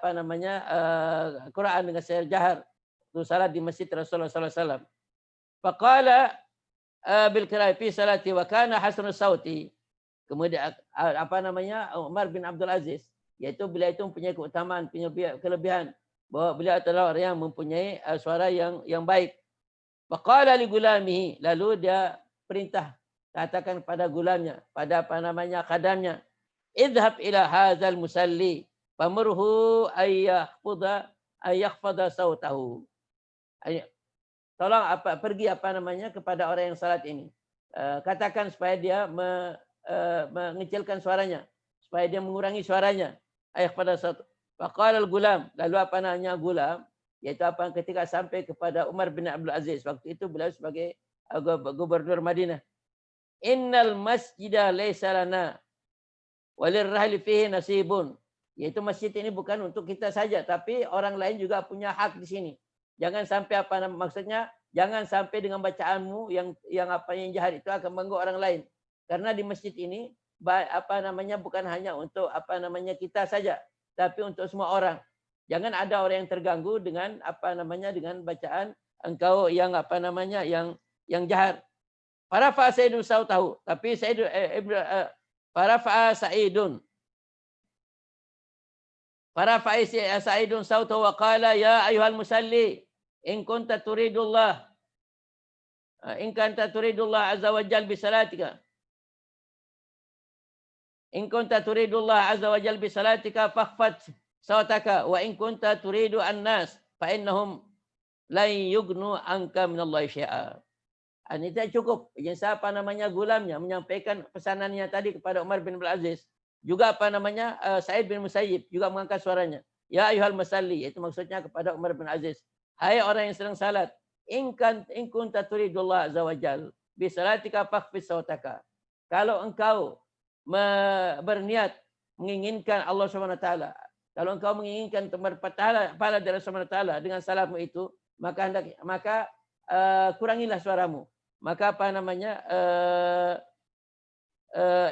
S1: Quran dengan secara jahar itu salat di Masjid Rasulullah sallallahu alaihi wasallam. Faqala bil qiraati fi salati wa kana hasanus sauti. Kemudian Umar bin Abdul Aziz, yaitu beliau itu mempunyai keutamaan, punya kelebihan bahwa beliau adalah orang yang mempunyai suara yang baik. Faqala li gulamihi, lalu dia perintah, katakan pada gulamnya, pada khadamnya, idhab ila hadzal musalli famurhu ayakhfada sautahu. Tolong pergi kepada orang yang salat ini. Katakan supaya dia mengecilkan suaranya, supaya dia mengurangi suaranya. Ayakhfada sautahu. Faqala al-gulam, lalu gulam, yaitu ketika sampai kepada Umar bin Abdul Aziz, waktu itu beliau sebagai gubernur Madinah. Innal masjidah laysa lana walirrahli fihi nasibun. Yaitu masjid ini bukan untuk kita saja, tapi orang lain juga punya hak di sini. Jangan sampai maksudnya jangan sampai dengan bacaanmu yang jahat itu akan mengganggu orang lain. Karena di masjid ini bukan hanya untuk kita saja, tapi untuk semua orang. Jangan ada orang yang terganggu dengan dengan bacaan engkau yang yang jahat. Farafa Sa'idun sautahu, tapi Farafa Sa'idun sautahu wa qala ya ayyuhal musalli in kunta turidullah azza wa jalla bi salatika fakhfat sautaka wa in kunta turidu an-nas fa innahum la yughnu anka minallahi syai'a. Ini tidak cukup. Yang gulamnya menyampaikan pesanannya tadi kepada Umar bin Abdul Aziz. Juga Sa'id bin Musayyib juga mengangkat suaranya. Ya ayyuhal musalli, itu maksudnya kepada Umar bin Aziz. Hai orang yang sedang salat, in kunta turidullah azza wa jal bi salatika fakhfis sautaka. Kalau engkau berniat menginginkan Allah Subhanahu wa taala, kalau engkau menginginkan pahala dari Allah Subhanahu wa taala dengan salatmu itu, maka kurangilah suaramu. Maka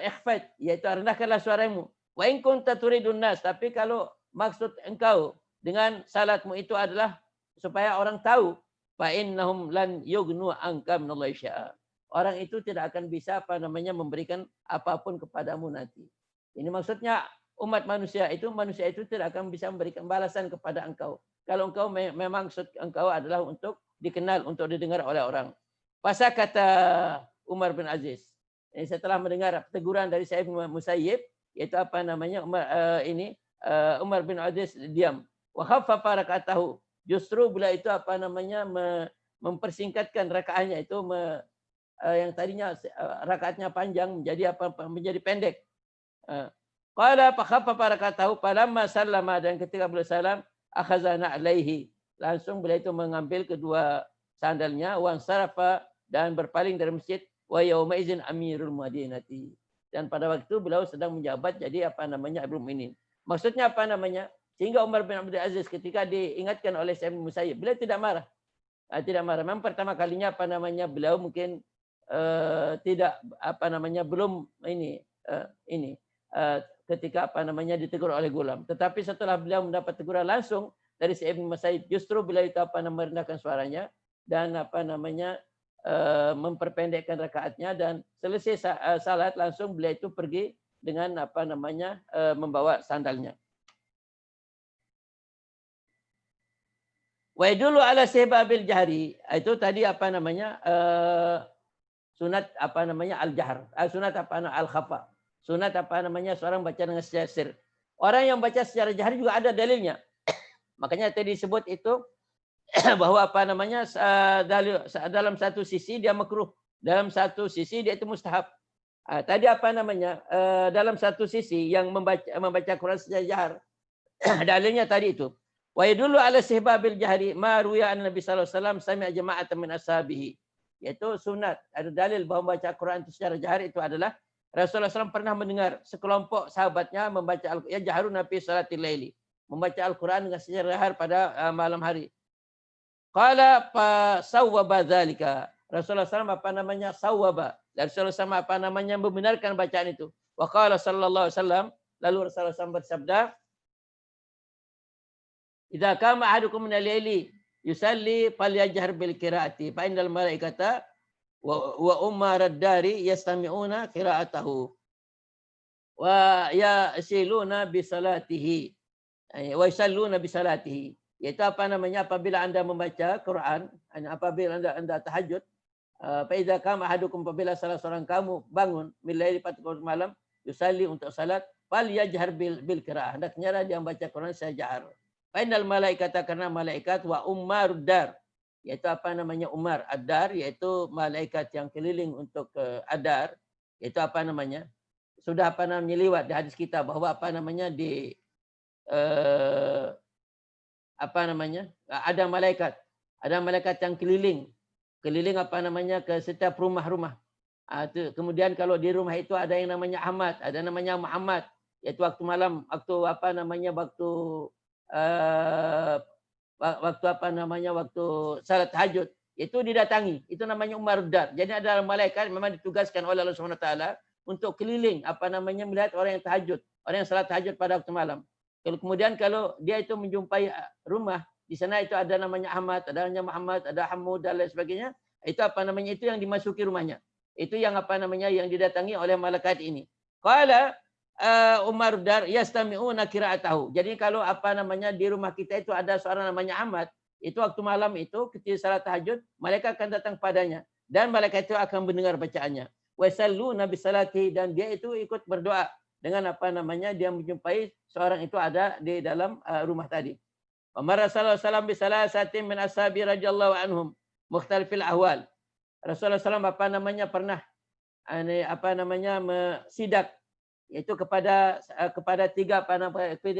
S1: ikhfat, yaitu rendahkanlah suaramu. Wa in kunta turidun nas, tapi kalau maksud engkau dengan salatmu itu adalah supaya orang tahu, fa innahum lan yughnu anka minallahi syai'a. Orang itu tidak akan bisa memberikan apapun kepadamu nanti. Ini maksudnya umat manusia itu tidak akan bisa memberikan balasan kepada engkau. Kalau engkau memang maksud engkau adalah untuk dikenal, untuk didengar oleh orang. Pasal kata Umar bin Aziz, setelah mendengar teguran dari Sa'id bin Musayyib, yaitu Umar bin Aziz diam. Wa khaffafa raka'atahu. Justru bila itu mempersingkatkan rakaatnya itu yang tadinya rakaatnya panjang menjadi pendek. Qala fa khaffafa raka'atahu falamma sallama, dan ketika beliau salam akhazana alaihi, langsung beliau itu mengambil kedua sandalnya, wan sarafa, dan berpaling dari masjid, wa yauma idzin amirul madinati, dan pada waktu itu beliau sedang menjabat jadi Amirul Mukminin. Maksudnya sehingga Umar bin Abdul Aziz ketika diingatkan oleh Sa'id bin Musayyib, beliau tidak marah. Tidak marah. Memang pertama kalinya beliau mungkin tidak belum ketika ditegur oleh Gulam. Tetapi setelah beliau mendapat teguran langsung dari Sa'id bin Musayyib, justru beliau itu merendahkan suaranya dan memperpendekkan rakaatnya, dan selesai salat langsung beliau itu pergi dengan membawa sandalnya. Wa dulu ala sibabil jahri, itu tadi sunat al-jahr, sunat al-khafa, sunat seorang baca dengan secara sir. Orang yang baca secara jahri juga ada dalilnya. Makanya tadi disebut itu bahwa dalam satu sisi dia makruh, dalam satu sisi dia itu mustahab. Tadi dalam satu sisi yang membaca Quran secara jahar, dalilnya tadi itu. Wa yadullu ala istihbabil jahri ma ruya an Nabi sallallahu alaihi wasallam sami'a jama'atan min ashabihi. Yaitu sunat, ada dalil bahwa membaca Quran itu secara jahar itu adalah Rasulullah SAW pernah mendengar sekelompok sahabatnya membaca jaharun nabi salatil laili, membaca Al-Quran dengan secara jahar pada malam hari. Qala fa sawwaba dzalika. Rasulullah SAW sawwaba. Rasulullah SAW membenarkan bacaan itu. Wa qala sallallahu alaihi wasallam, lalu Rasulullah SAW bersabda, "Idza kama ahadukum min al-laili yusalli falyajhar bil qiraati fa innal malaikata wa ummar ad-dari yastami'una qira'atahu wa yasiluna bi salatihi wa yusalluna bi salatihi." Yaitu apabila Anda membaca Quran, apabila Anda tahajud, fa idza kama ahadukum, apabila salah seorang kamu bangun min laili pada malam, yusalli untuk salat, falyajhar bil qiraah, hendaknya dia membaca Quran secara jahar. Fa innal malaikata, karena malaikat, wa ummarud dar, yaitu umar ad-dar, yaitu malaikat yang keliling untuk ad-dar, yaitu sudah lewat di hadis kita bahwa ada malaikat yang keliling ke setiap rumah-rumah. Kemudian kalau di rumah itu ada yang namanya Ahmad, ada namanya Muhammad, yaitu waktu malam, waktu salat tahajud itu didatangi, itu namanya Umar Dar. Jadi ada malaikat memang ditugaskan oleh Allah Subhanahu wa taala untuk keliling melihat orang yang tahajud, orang yang salat tahajud pada waktu malam. Kemudian kalau dia itu menjumpai rumah, di sana itu ada namanya Ahmad, ada namanya Muhammad, ada Hamud dan lain sebagainya, itu itu yang dimasuki rumahnya. Itu yang yang didatangi oleh malaikat ini. Qala Umar Dar yastami'una qira'atahu. Jadi kalau di rumah kita itu ada seorang namanya Ahmad, itu waktu malam itu ketika salat tahajud, malaikat akan datang padanya dan malaikat itu akan mendengar bacaannya. Wa salluna bi salati, dan dia itu ikut berdoa dengan dia menjumpai seorang itu ada di dalam rumah tadi. Umar Rasulullah SAW bi salasatin min ashabi radhiyallahu anhum mukhtalifil ahwal. Rasulullah SAW pernah sidak, yaitu kepada tiga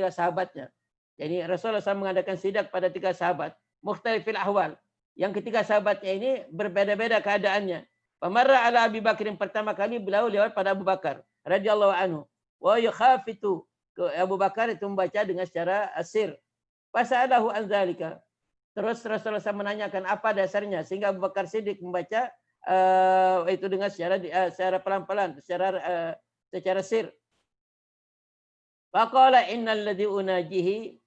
S1: sahabatnya. Jadi Rasulullah SAW mengadakan sidak pada tiga sahabat, mukhtalifil ahwal. Yang ketiga sahabatnya ini berbeda-beda keadaannya. Pamarra ala Abi Bakr, pertama kali beliau lewat pada Abu Bakar radhiyallahu anhu. Wa yakhafitu, Abu Bakar itu membaca dengan secara asir. Fasalahu an dzalika. Terus Rasulullah SAW menanyakan apa dasarnya sehingga Abu Bakar Siddiq membaca itu dengan secara pelan-pelan, secara sir. Faqala innal ladzi unajihi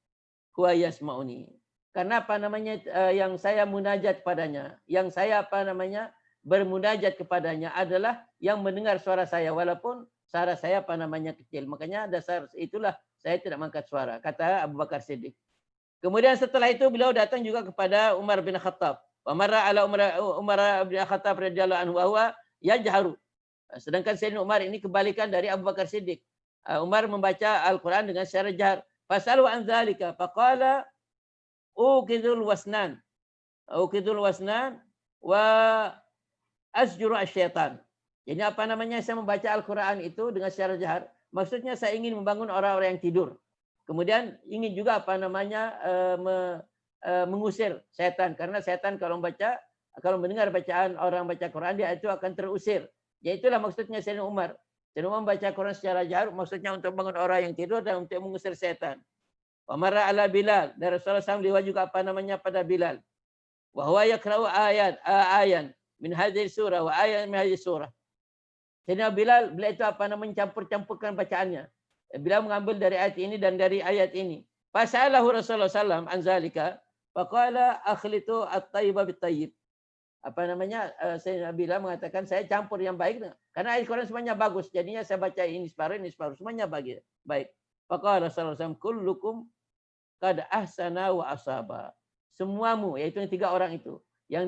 S1: huwa yasma'uni. Karena apa namanya yang saya munajat padanya, yang saya apa namanya bermunajat kepadanya adalah yang mendengar suara saya walaupun suara saya apa namanya kecil. Makanya dasar itulah saya tidak mengangkat suara, kata Abu Bakar Siddiq. Kemudian setelah itu beliau datang juga kepada Umar bin Khattab. Wa marra ala Umar bin Khattab radhiyallahu anhu wa huwa yajharu. Sedangkan Sayyidina Umar ini kebalikan dari Abu Bakar Siddiq. Umar membaca Al-Quran dengan secara jahar. Fasalu an dzalika faqala ukidul wasnan. Ukidul wasnan wa asjuru asyaitan. Jadi apa namanya saya membaca Al-Quran itu dengan secara jahar. Maksudnya saya ingin membangun orang-orang yang tidur. Kemudian ingin juga apa namanya mengusir setan. Karena setan kalau mendengar bacaan orang baca Quran dia itu akan terusir. Ya itulah maksudnya Sayyidina Umar. Sayyidina Umar membaca Quran secara jahar maksudnya untuk membangun orang yang tidur dan untuk mengusir setan. Wa marra ala Bilal. Dan Rasulullah SAW lewat juga apa namanya pada Bilal. Wa huwa yaqra'u ayan min hadhihi surah wa ayat min hadhihi surah. Sayyidina Bilal beliau itu apa namanya campur-campurkan bacaannya. Beliau mengambil dari ayat ini dan dari ayat ini. Fasalahu Rasulullah SAW an zalika faqala akhlitu at-tayyiba bit-tayyib. Apa namanya Sayyidina Bilal mengatakan saya campur yang baik karena ayat Quran semuanya bagus. Jadinya saya baca ini separuh semuanya baik. Faqala Rasulullah SAW kullukum qad ahsana wa asaba. Semuamu yaitu yang tiga orang itu yang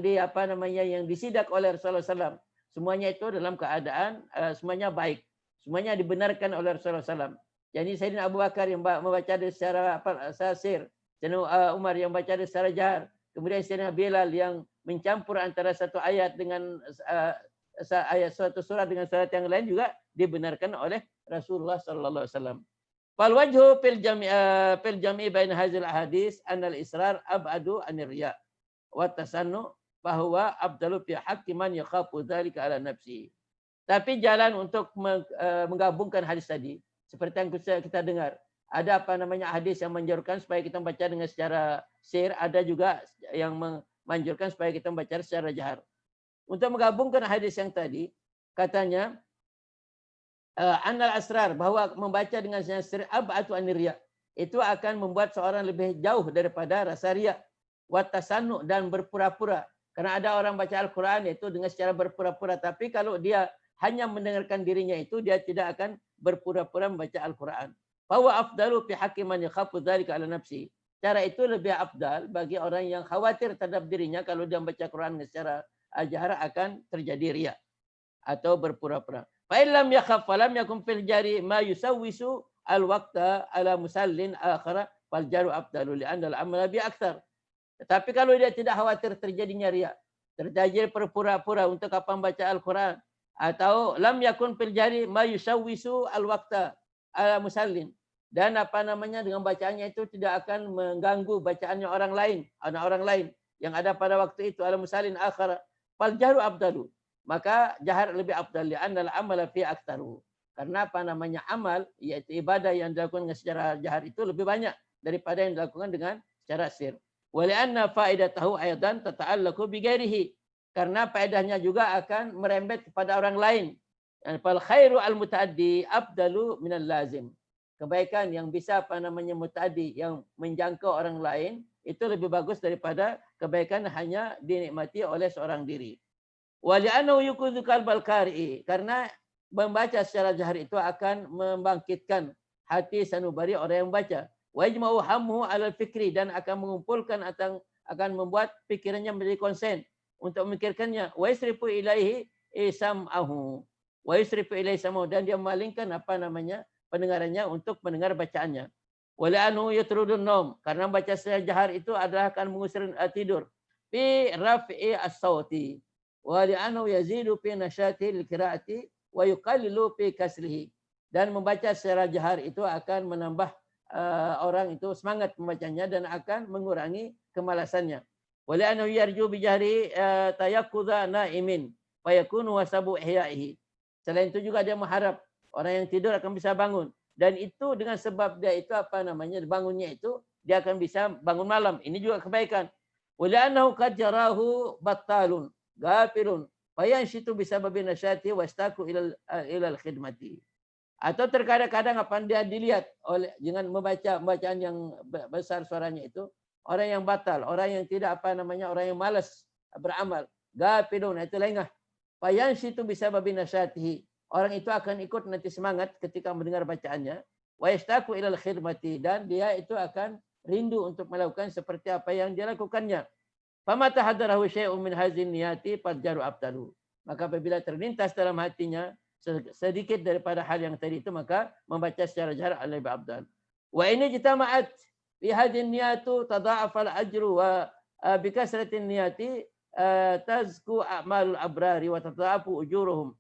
S1: disidak oleh Rasulullah SAW. Semuanya itu dalam keadaan semuanya baik. Semuanya dibenarkan oleh Rasulullah SAW. Jadi Sayyidina Abu Bakar yang membaca secara sir, Sayyidina Umar yang baca secara jahar, kemudian Sayyidina Bilal yang mencampur antara satu ayat dengan ayat suatu surat dengan surat yang lain juga dibenarkan oleh Rasulullah sallallahu alaihi wasallam. Fal wajhu fil jam'i bain hadzal ahadits anal israr ab'adu anir riya wa tasannu bahwa abdalu fi haqqi man yakhafu dzalika ala nafsi. Tapi jalan untuk menggabungkan hadis tadi seperti yang kita dengar, ada apa namanya hadis yang menganjurkan supaya kita membaca dengan secara sir, ada juga yang menganjurkan supaya kita membaca secara jahar. Untuk menggabungkan hadis yang tadi, katanya annal asrar bahwa membaca dengan secara sir ab'atu anir riya itu akan membuat seorang lebih jauh daripada rasa riya wa tasannu dan berpura-pura. Karena ada orang baca Al-Quran itu dengan secara berpura-pura, tapi kalau dia hanya mendengarkan dirinya itu dia tidak akan berpura-pura membaca Al-Quran. Bahwa afdalu fi haqqi man yakhafu dzalika ala nafsi. Cara itu lebih afdal bagi orang yang khawatir terhadap dirinya kalau dia membaca Quran secara jahar akan terjadi riya atau berpura-pura. Fa illam yakhaf falam yakun fil jari ma yusawwisu al-waqta ala musallin akhara fal jaru afdalu li'anna al-amala bi aktsar. Tetapi kalau dia tidak khawatir terjadinya riya, terjadi berpura-pura untuk apa membaca Al-Quran, atau lam yakun fil jari ma yusawwisu al-waqta ala musallin, dan apa namanya dengan bacaannya itu tidak akan mengganggu bacaannya orang lain yang ada pada waktu itu ala musallin akhar fal jaru afdalu, maka jahar lebih afdal li'anna al-amala fi aktsaru. Karena apa namanya amal yaitu ibadah yang dilakukan secara jahar itu lebih banyak daripada yang dilakukan dengan secara sir. Walianna faidatahu aidan tata'allaqu bi ghairihi, karena faedahnya juga akan merembet kepada orang lain. Fal khairu al mutaaddi afdalu minal lazim. Kebaikan yang bisa apa namanya mutaaddi yang menjangkau orang lain itu lebih bagus daripada kebaikan hanya dinikmati oleh seorang diri. Wali'annahu yuqidhu qalbal qari'i, karena membaca secara jahar itu akan membangkitkan hati sanubari orang yang membaca. Wa yajma'u hamhu 'alal fikri, dan akan mengumpulkan atau akan membuat pikirannya menjadi konsen untuk memikirkannya. Wa yusrifu ilaihi sam'ahu wa yusrifu ilaihi sam'ahu, dan dia memalingkan apa namanya pendengarannya untuk mendengar bacaannya. Wa la'anhu yatrudun naum, karena baca secara jahar itu adalah akan mengusir tidur. Fi raf'i as-sauti wa la'anhu yazidu fi nasyati al-qira'ati wa yuqallilu fi kasrihi, dan membaca secara jahar itu akan menambah orang itu semangat membacanya dan akan mengurangi kemalasannya. Wali'annahu yarju bi jahri tayaqqudha na'imin fa yakunu wasabu ihya'ihi. Selain itu juga dia mengharap orang yang tidur akan bisa bangun, dan itu dengan sebab dia itu apa namanya bangunnya itu dia akan bisa bangun malam. Ini juga kebaikan. Wali'annahu qad jarahu battalun ghafilun fa yanshitu bi sababi nasyati wastaku ila al-khidmati. Atau terkadang-kadang apa dia dilihat oleh dengan membaca bacaan yang besar suaranya itu orang yang batal, orang yang tidak apa namanya, orang yang malas beramal, gafilun itu lengah. Fayan situ bisa babi nasyatihi. Orang itu akan ikut nanti semangat ketika mendengar bacaannya. Wa yastaku ilal khidmati dan dia itu akan rindu untuk melakukan seperti apa yang dia lakukannya. Famata hadarahu syai'un min hazin niyati fadjaru abtalu. Maka apabila terlintas dalam hatinya sedikit daripada hal yang tadi itu maka membaca secara jarak alaihi abdal. Wa ini jitama'at fi hadin niyatu tadha'afal ajru wa bi kasratin niyati tazku a'malul abrari wa tata'afu ujuruhum.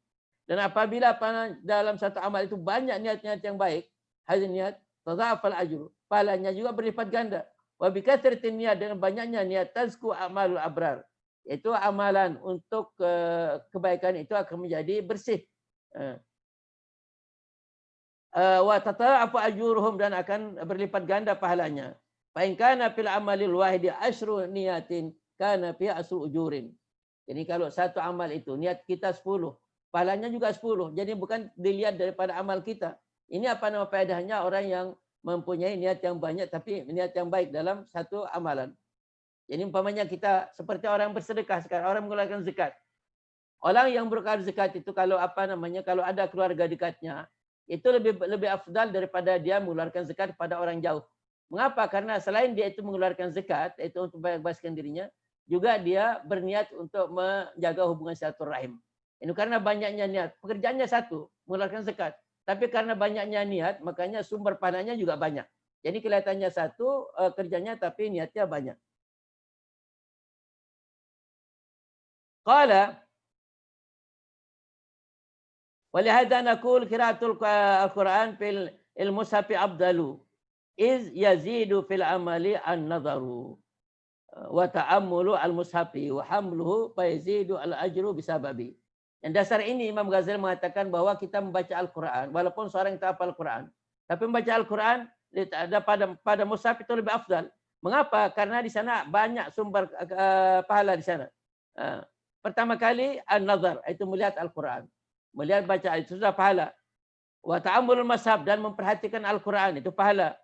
S1: Dan apabila dalam satu amal itu banyak niat-niat yang baik, hadin niat tadha'afal ajru, pahalanya juga berlipat ganda. Wa bi kasratin niyat, dengan banyaknya niat tazku a'malul abrar, itu amalan untuk kebaikan itu akan menjadi bersih. Wa tata'afu ajruhum, dan akan berlipat ganda pahalanya. Fa in kana fil amalil wahidi asyru niyatin kana fi asru ujurin. Jadi kalau satu amal itu niat kita 10, pahalanya juga 10. Jadi bukan dilihat daripada amal kita. Ini apa nama faedahnya orang yang mempunyai niat yang banyak tapi niat yang baik dalam satu amalan. Jadi umpamanya kita seperti orang bersedekah sekarang, orang mengeluarkan zakat. Orang yang berkeluar zakat itu kalau apa namanya, kalau ada keluarga dekatnya, itu lebih afdal daripada dia mengeluarkan zakat pada orang jauh. Mengapa? Karena selain dia itu mengeluarkan zakat, itu untuk membebaskan dirinya, juga dia berniat untuk menjaga hubungan silaturahim. Ini karena banyaknya niat. Pekerjaannya satu, mengeluarkan zakat. Tapi karena banyaknya niat, makanya sumber pahalanya juga banyak. Jadi kelihatannya satu kerjanya, tapi niatnya banyak. Qala ولهذا نقول قراءة القرآن في المصحف أفضل إذ يزيد في العمل النظر وتأمل المصحف وحمله فيزيد الأجر بسببه. Yang dasar ini Imam Ghazali mengatakan bahwa kita membaca Al-Quran, walaupun seorang yang tak hafal Al-Quran, tapi membaca Al-Quran pada mushaf itu lebih afdal. Mengapa? Karena di sana banyak sumber pahala di sana. Pertama kali an-nazar, itu melihat Al-Quran. Melihat bacaan itu sudah pahala. Wa ta'ammulul mashaf, dan memperhatikan Al-Quran itu pahala.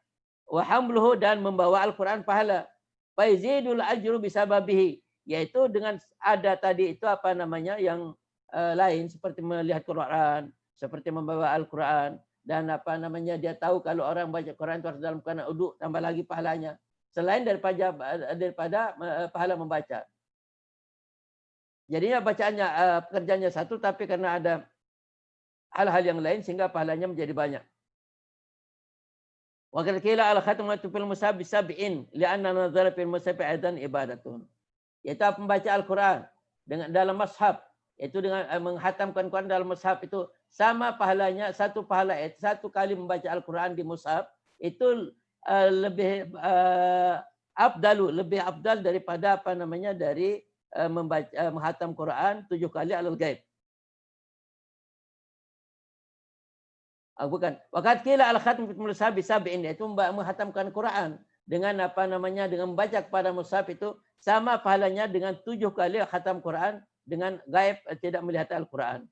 S1: Wa hamluhu, dan membawa Al-Quran pahala. Fa yazidul ajru bisababihi, yaitu dengan ada tadi itu apa namanya yang lain seperti melihat Quran, seperti membawa Al-Quran, dan apa namanya dia tahu kalau orang baca Quran itu harus dalam keadaan uduk, tambah lagi pahalanya selain daripada pahala membaca. Jadinya bacaannya pekerjaannya satu, tapi karena ada hal-hal yang lain sehingga pahalanya menjadi banyak. Wa qila al-khatmatu fil mushaf bisab'in li'anna nazara fil mushaf aidan ibadatun. Yaitu membaca Al-Quran dengan dalam mushaf, itu dengan menghatamkan Quran dalam mushaf itu sama pahalanya, satu pahala itu satu kali membaca Al-Quran di mushaf itu lebih lebih afdal daripada apa namanya dari membaca menghatam Quran 7 kali alal gaib. Bukan. Waqad qila al-khatm fi mushaf bisab'in, itu menghatamkan Quran dengan apa namanya dengan membaca kepada mushaf itu sama pahalanya dengan 7 kali khatam Quran dengan gaib, tidak melihat Al-Quran.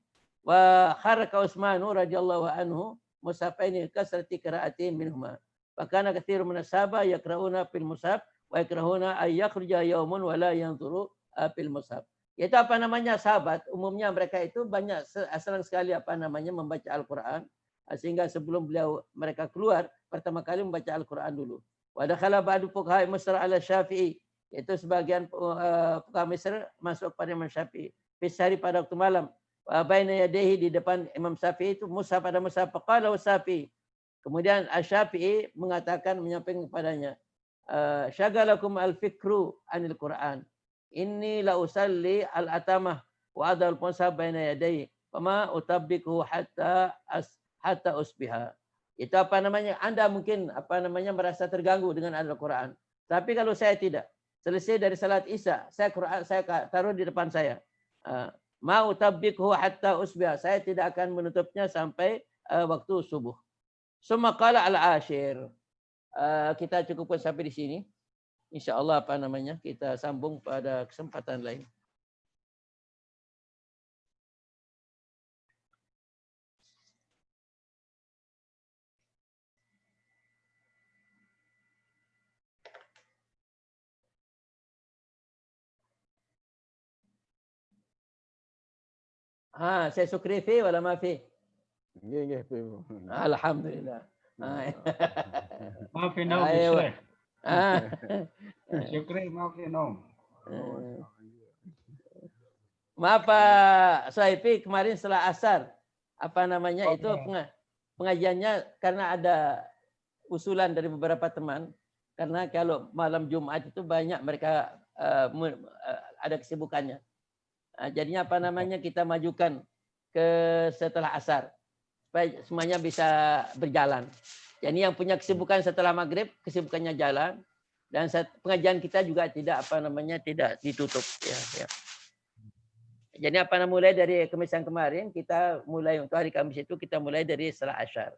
S1: Wa kharaka Utsmanu radhiyallahu anhu mushafaini kasrati qira'atin minhuma. Fa kana katsirun min ashaaba yaqra'una fil mushaf wa yakrahuna ay yakhruja yawmun wa la yanzuru fil mushaf. Itu apa namanya sahabat umumnya mereka itu banyak senang sekali apa namanya membaca Al-Quran, sehingga sebelum mereka keluar pertama kali membaca Al-Quran dulu. Wa dakhala ba'du fuqaha Misr ala Syafi'i, itu sebagian fuqaha Misr masuk pada Imam Syafi'i fisari pada waktu malam, baina yadayhi, di depan Imam Syafi'i itu mushaf, pada mushaf. Faqala Syafi'i, kemudian Asy-Syafi'i mengatakan, menyampaikan kepadanya, syagalakum al-fikru anil Quran, inni la usalli al-atamah wa adal mushaf baina yadayhi fama utabbiku hatta usbiha. Itu apa namanya, Anda mungkin apa namanya merasa terganggu dengan Al-Quran, tapi kalau saya tidak, selesai dari salat Isya saya Quran saya taruh di depan saya, ma utabbiku hatta usbiha, saya tidak akan menutupnya sampai waktu subuh. Summa qala al-ashir. Kita cukupkan sampai di sini. Insyaallah apa namanya kita sambung pada kesempatan lain. Saya syukri fi wala ma fi.
S3: Nggih, Pi.
S1: Alhamdulillah.
S4: Maafin om,
S1: Ayo.
S4: Syekh. Syukri, maafin om.
S1: Maaf Pak Soepi, kemarin setelah asar, apa namanya itu pengajiannya karena ada usulan dari beberapa teman, karena kalau malam Jumat itu banyak mereka ada kesibukannya. Jadinya apa namanya kita majukan ke setelah asar, supaya semuanya bisa berjalan. Jadi yang punya kesibukan setelah maghrib, kesibukannya jalan, dan pengajian kita juga tidak tidak ditutup. Ya. Jadi mulai dari Kamis yang kemarin kita mulai untuk hari Kamis itu kita mulai dari setelah asyar.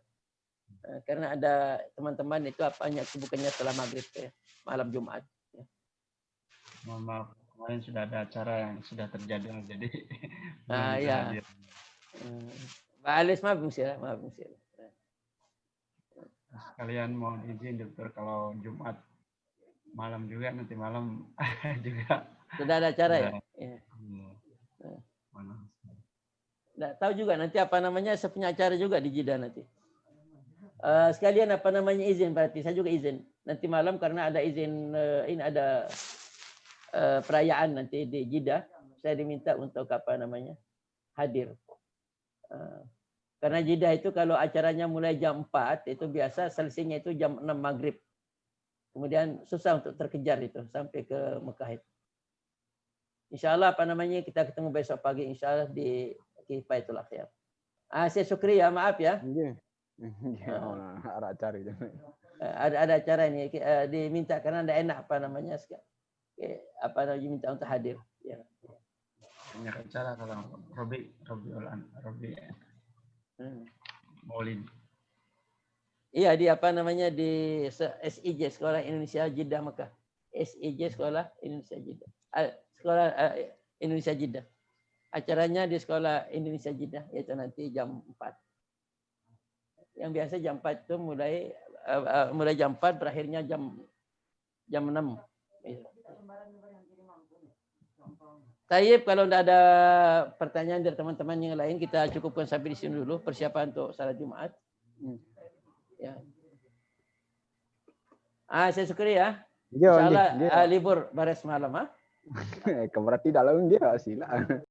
S1: Karena ada teman-teman itu kesibukannya setelah maghrib ya, malam Jumat. Ya.
S4: Mohon maaf, kemarin sudah ada acara yang sudah terjadi jadi.
S1: Ya. Pak Alis maaf musir.
S4: Sekalian mohon izin dokter kalau Jumat malam juga nanti malam juga.
S1: Sudah ada acara ya? Ya. Nggak tahu juga nanti saya punya acara juga di Jeddah nanti. Sekalian izin berarti saya juga izin nanti malam karena ada izin ini ada perayaan nanti di Jeddah. Saya diminta untuk hadir. Karena Jeddah itu kalau acaranya mulai jam 4 itu biasa selesainya itu jam 6 maghrib. Kemudian susah untuk terkejar itu sampai ke Mekah itu. Insyaallah kita ketemu besok pagi insyaallah di Kifayatul Akhyar. Saya syukri ya, maaf ya.
S3: Nggih. Ada acara itu.
S1: Ada acara ini diminta karena tidak enak diminta untuk hadir. Ya.
S4: Banyak acara kalau Robi Maulid.
S1: Iya di di SIJ Sekolah Indonesia Jeddah Mekah. SIJ Sekolah Indonesia Jeddah. Sekolah Indonesia Jeddah. Acaranya di Sekolah Indonesia Jeddah yaitu nanti jam 4. Yang biasa jam 4 itu mulai jam 4 berakhirnya jam 6. Tayyib, kalau tidak ada pertanyaan dari teman-teman yang lain kita cukupkan sampai di sini dulu persiapan untuk salat Jumat. Ya. Saya syukuri ya. Insyaallah libur baris malam.
S3: Berarti dalam dia sila.